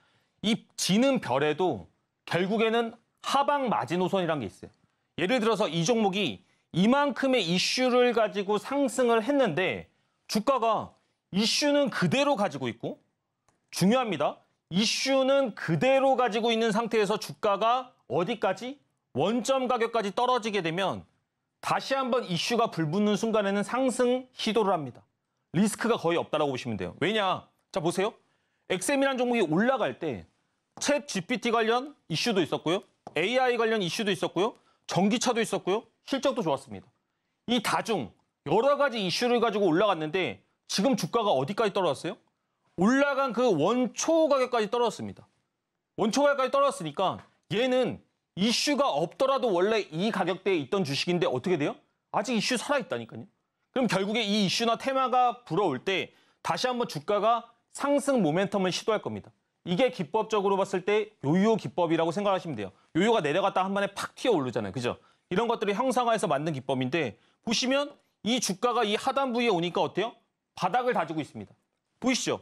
Speaker 3: 이 지는 별에도 결국에는 하방 마지노선이라는 게 있어요. 예를 들어서 이 종목이 이만큼의 이슈를 가지고 상승을 했는데 주가가 이슈는 그대로 가지고 있고 중요합니다. 이슈는 그대로 가지고 있는 상태에서 주가가 어디까지? 원점 가격까지 떨어지게 되면 다시 한번 이슈가 불붙는 순간에는 상승 시도를 합니다. 리스크가 거의 없다라고 보시면 돼요. 왜냐? 자, 보세요. XM이라는 종목이 올라갈 때 챗 GPT 관련 이슈도 있었고요. AI 관련 이슈도 있었고요. 전기차도 있었고요. 실적도 좋았습니다. 이 다중 여러 가지 이슈를 가지고 올라갔는데 지금 주가가 어디까지 떨어졌어요? 올라간 그 원초 가격까지 떨어졌습니다. 원초 가격까지 떨어졌으니까 얘는 이슈가 없더라도 원래 이 가격대에 있던 주식인데 어떻게 돼요? 아직 이슈 살아있다니까요. 그럼 결국에 이 이슈나 테마가 불어올 때 다시 한번 주가가 상승 모멘텀을 시도할 겁니다. 이게 기법적으로 봤을 때 요요 기법이라고 생각하시면 돼요. 요요가 내려갔다 한 번에 팍 튀어 오르잖아요. 그죠? 이런 것들이 형상화해서 만든 기법인데 보시면 이 주가가 이 하단 부위에 오니까 어때요? 바닥을 다지고 있습니다. 보이시죠?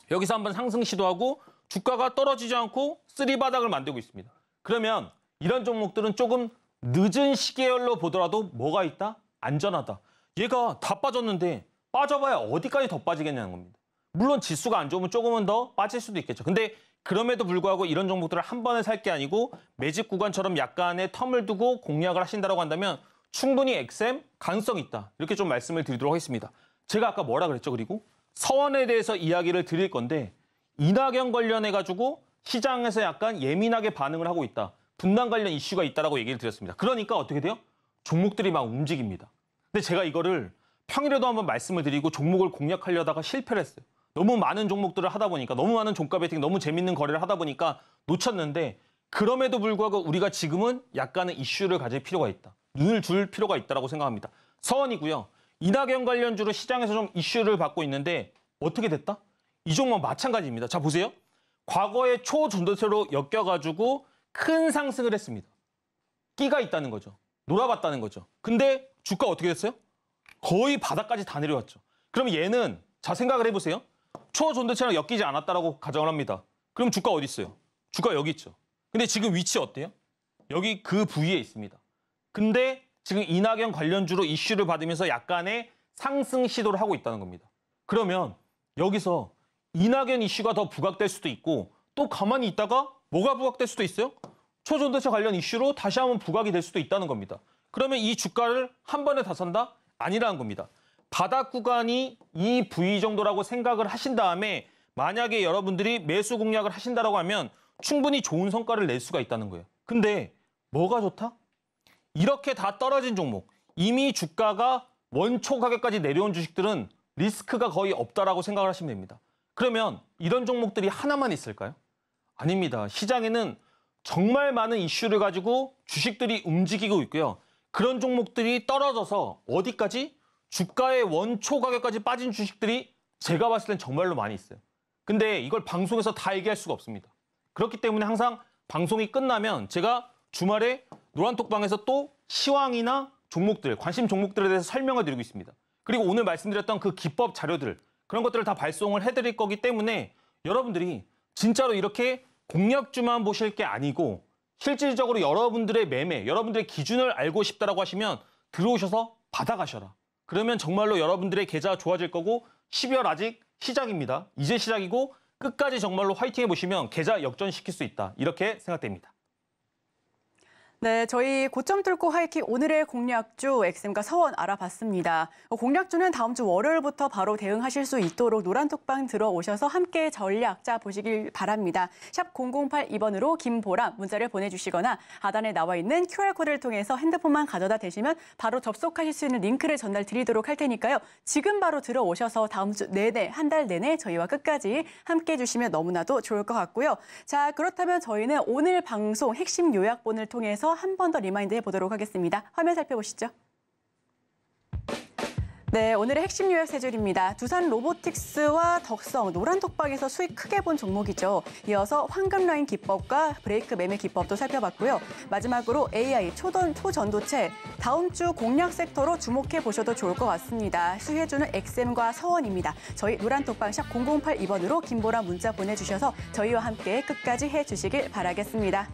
Speaker 3: 여기서 한번 상승 시도하고 주가가 떨어지지 않고 쓰리바닥을 만들고 있습니다. 그러면 이런 종목들은 조금 늦은 시계열로 보더라도 뭐가 있다? 안전하다. 얘가 다 빠졌는데 빠져봐야 어디까지 더 빠지겠냐는 겁니다. 물론 지수가 안 좋으면 조금은 더 빠질 수도 있겠죠. 근데 그럼에도 불구하고 이런 종목들을 한 번에 살 게 아니고 매집 구간처럼 약간의 텀을 두고 공략을 하신다고 한다면 충분히 XM 가능성이 있다. 이렇게 좀 말씀을 드리도록 하겠습니다. 제가 아까 뭐라 그랬죠? 그리고 서원에 대해서 이야기를 드릴 건데 이낙연 관련해가지고 시장에서 약간 예민하게 반응을 하고 있다. 분당 관련 이슈가 있다라고 얘기를 드렸습니다. 그러니까 어떻게 돼요? 종목들이 막 움직입니다. 근데 제가 이거를 평일에도 한번 말씀을 드리고 종목을 공략하려다가 실패를 했어요. 너무 많은 종목들을 하다 보니까 너무 많은 종가 베팅 너무 재밌는 거래를 하다 보니까 놓쳤는데 그럼에도 불구하고 우리가 지금은 약간의 이슈를 가질 필요가 있다. 눈을 둘 필요가 있다고 생각합니다. 서원이고요. 이낙연 관련주로 시장에서 좀 이슈를 받고 있는데 어떻게 됐다? 이 종목 마찬가지입니다. 자, 보세요. 과거에 초전도세로 엮여가지고 큰 상승을 했습니다. 끼가 있다는 거죠. 놀아봤다는 거죠. 근데 주가 어떻게 됐어요? 거의 바닥까지 다 내려왔죠. 그럼 얘는 자 생각을 해보세요. 초전도체랑 엮이지 않았다라고 가정을 합니다. 그럼 주가 어디 있어요? 주가 여기 있죠. 근데 지금 위치 어때요? 여기 그 부위에 있습니다. 근데 지금 이낙연 관련주로 이슈를 받으면서 약간의 상승 시도를 하고 있다는 겁니다. 그러면 여기서 이낙연 이슈가 더 부각될 수도 있고 또 가만히 있다가 뭐가 부각될 수도 있어요? 초전도체 관련 이슈로 다시 한번 부각이 될 수도 있다는 겁니다. 그러면 이 주가를 한 번에 다 산다? 아니라는 겁니다. 바닥 구간이 이 부위 정도라고 생각을 하신 다음에 만약에 여러분들이 매수 공략을 하신다라고 하면 충분히 좋은 성과를 낼 수가 있다는 거예요. 근데 뭐가 좋다? 이렇게 다 떨어진 종목, 이미 주가가 원초 가격까지 내려온 주식들은 리스크가 거의 없다라고 생각을 하시면 됩니다. 그러면 이런 종목들이 하나만 있을까요? 아닙니다. 시장에는 정말 많은 이슈를 가지고 주식들이 움직이고 있고요. 그런 종목들이 떨어져서 어디까지? 주가의 원초 가격까지 빠진 주식들이 제가 봤을 땐 정말로 많이 있어요. 근데 이걸 방송에서 다 얘기할 수가 없습니다. 그렇기 때문에 항상 방송이 끝나면 제가 주말에 노란톡방에서 또 시황이나 종목들, 관심 종목들에 대해서 설명을 드리고 있습니다. 그리고 오늘 말씀드렸던 그 기법 자료들, 그런 것들을 다 발송을 해드릴 거기 때문에 여러분들이 진짜로 이렇게 공략주만 보실 게 아니고 실질적으로 여러분들의 매매, 여러분들의 기준을 알고 싶다라고 하시면 들어오셔서 받아가셔라. 그러면 정말로 여러분들의 계좌가 좋아질 거고 12월 아직 시작입니다. 이제 시작이고 끝까지 정말로 화이팅 해보시면 계좌 역전시킬 수 있다. 이렇게 생각됩니다.
Speaker 2: 네, 저희 고점 뚫고 하이킥 오늘의 공략주 엑셈과 서원 알아봤습니다. 공략주는 다음 주 월요일부터 바로 대응하실 수 있도록 노란톡방 들어오셔서 함께 전략 짜보시길 바랍니다. 샵 0082번으로 김보람 문자를 보내주시거나 하단에 나와 있는 QR코드를 통해서 핸드폰만 가져다 대시면 바로 접속하실 수 있는 링크를 전달 드리도록 할 테니까요. 지금 바로 들어오셔서 다음 주 내내, 한 달 내내 저희와 끝까지 함께 해주시면 너무나도 좋을 것 같고요. 자, 그렇다면 저희는 오늘 방송 핵심 요약본을 통해서 한 번 더 리마인드 해보도록 하겠습니다. 화면 살펴보시죠. 네, 오늘의 핵심 요약 세 줄입니다. 두산 로보틱스와 덕성, 노란톡방에서 수익 크게 본 종목이죠. 이어서 황금라인 기법과 브레이크 매매 기법도 살펴봤고요. 마지막으로 AI, 초전도체, 다음 주 공략 섹터로 주목해 보셔도 좋을 것 같습니다. 수혜주는 엑셈과 서원입니다. 저희 노란톡방 샵 0082번으로 김보라 문자 보내주셔서 저희와 함께 끝까지 해주시길 바라겠습니다.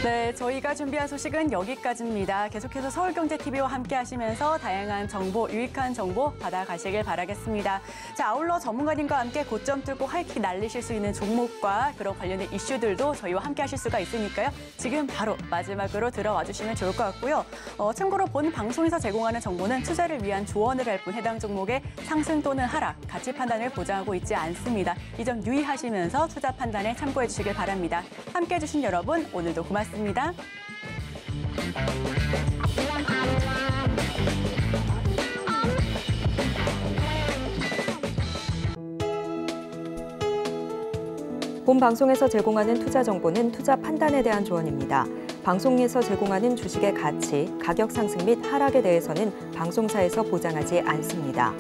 Speaker 2: 네, 저희가 준비한 소식은 여기까지입니다. 계속해서 서울경제TV와 함께 하시면서 다양한 정보, 유익한 정보 받아가시길 바라겠습니다. 자, 아울러 전문가님과 함께 고점 뚫고 하이킥 날리실 수 있는 종목과 그런 관련된 이슈들도 저희와 함께 하실 수가 있으니까요. 지금 바로 마지막으로 들어와 주시면 좋을 것 같고요. 참고로 본 방송에서 제공하는 정보는 투자를 위한 조언을 할 뿐 해당 종목의 상승 또는 하락, 가치 판단을 보장하고 있지 않습니다. 이 점 유의하시면서 투자 판단에 참고해 주시길 바랍니다. 함께해 주신 여러분, 오늘도 고맙습니다.
Speaker 1: 본 방송에서 제공하는 투자 정보는 투자 판단에 대한 조언입니다. 방송에서 제공하는 주식의 가치, 가격 상승 및 하락에 대해서는 방송사에서 보장하지 않습니다.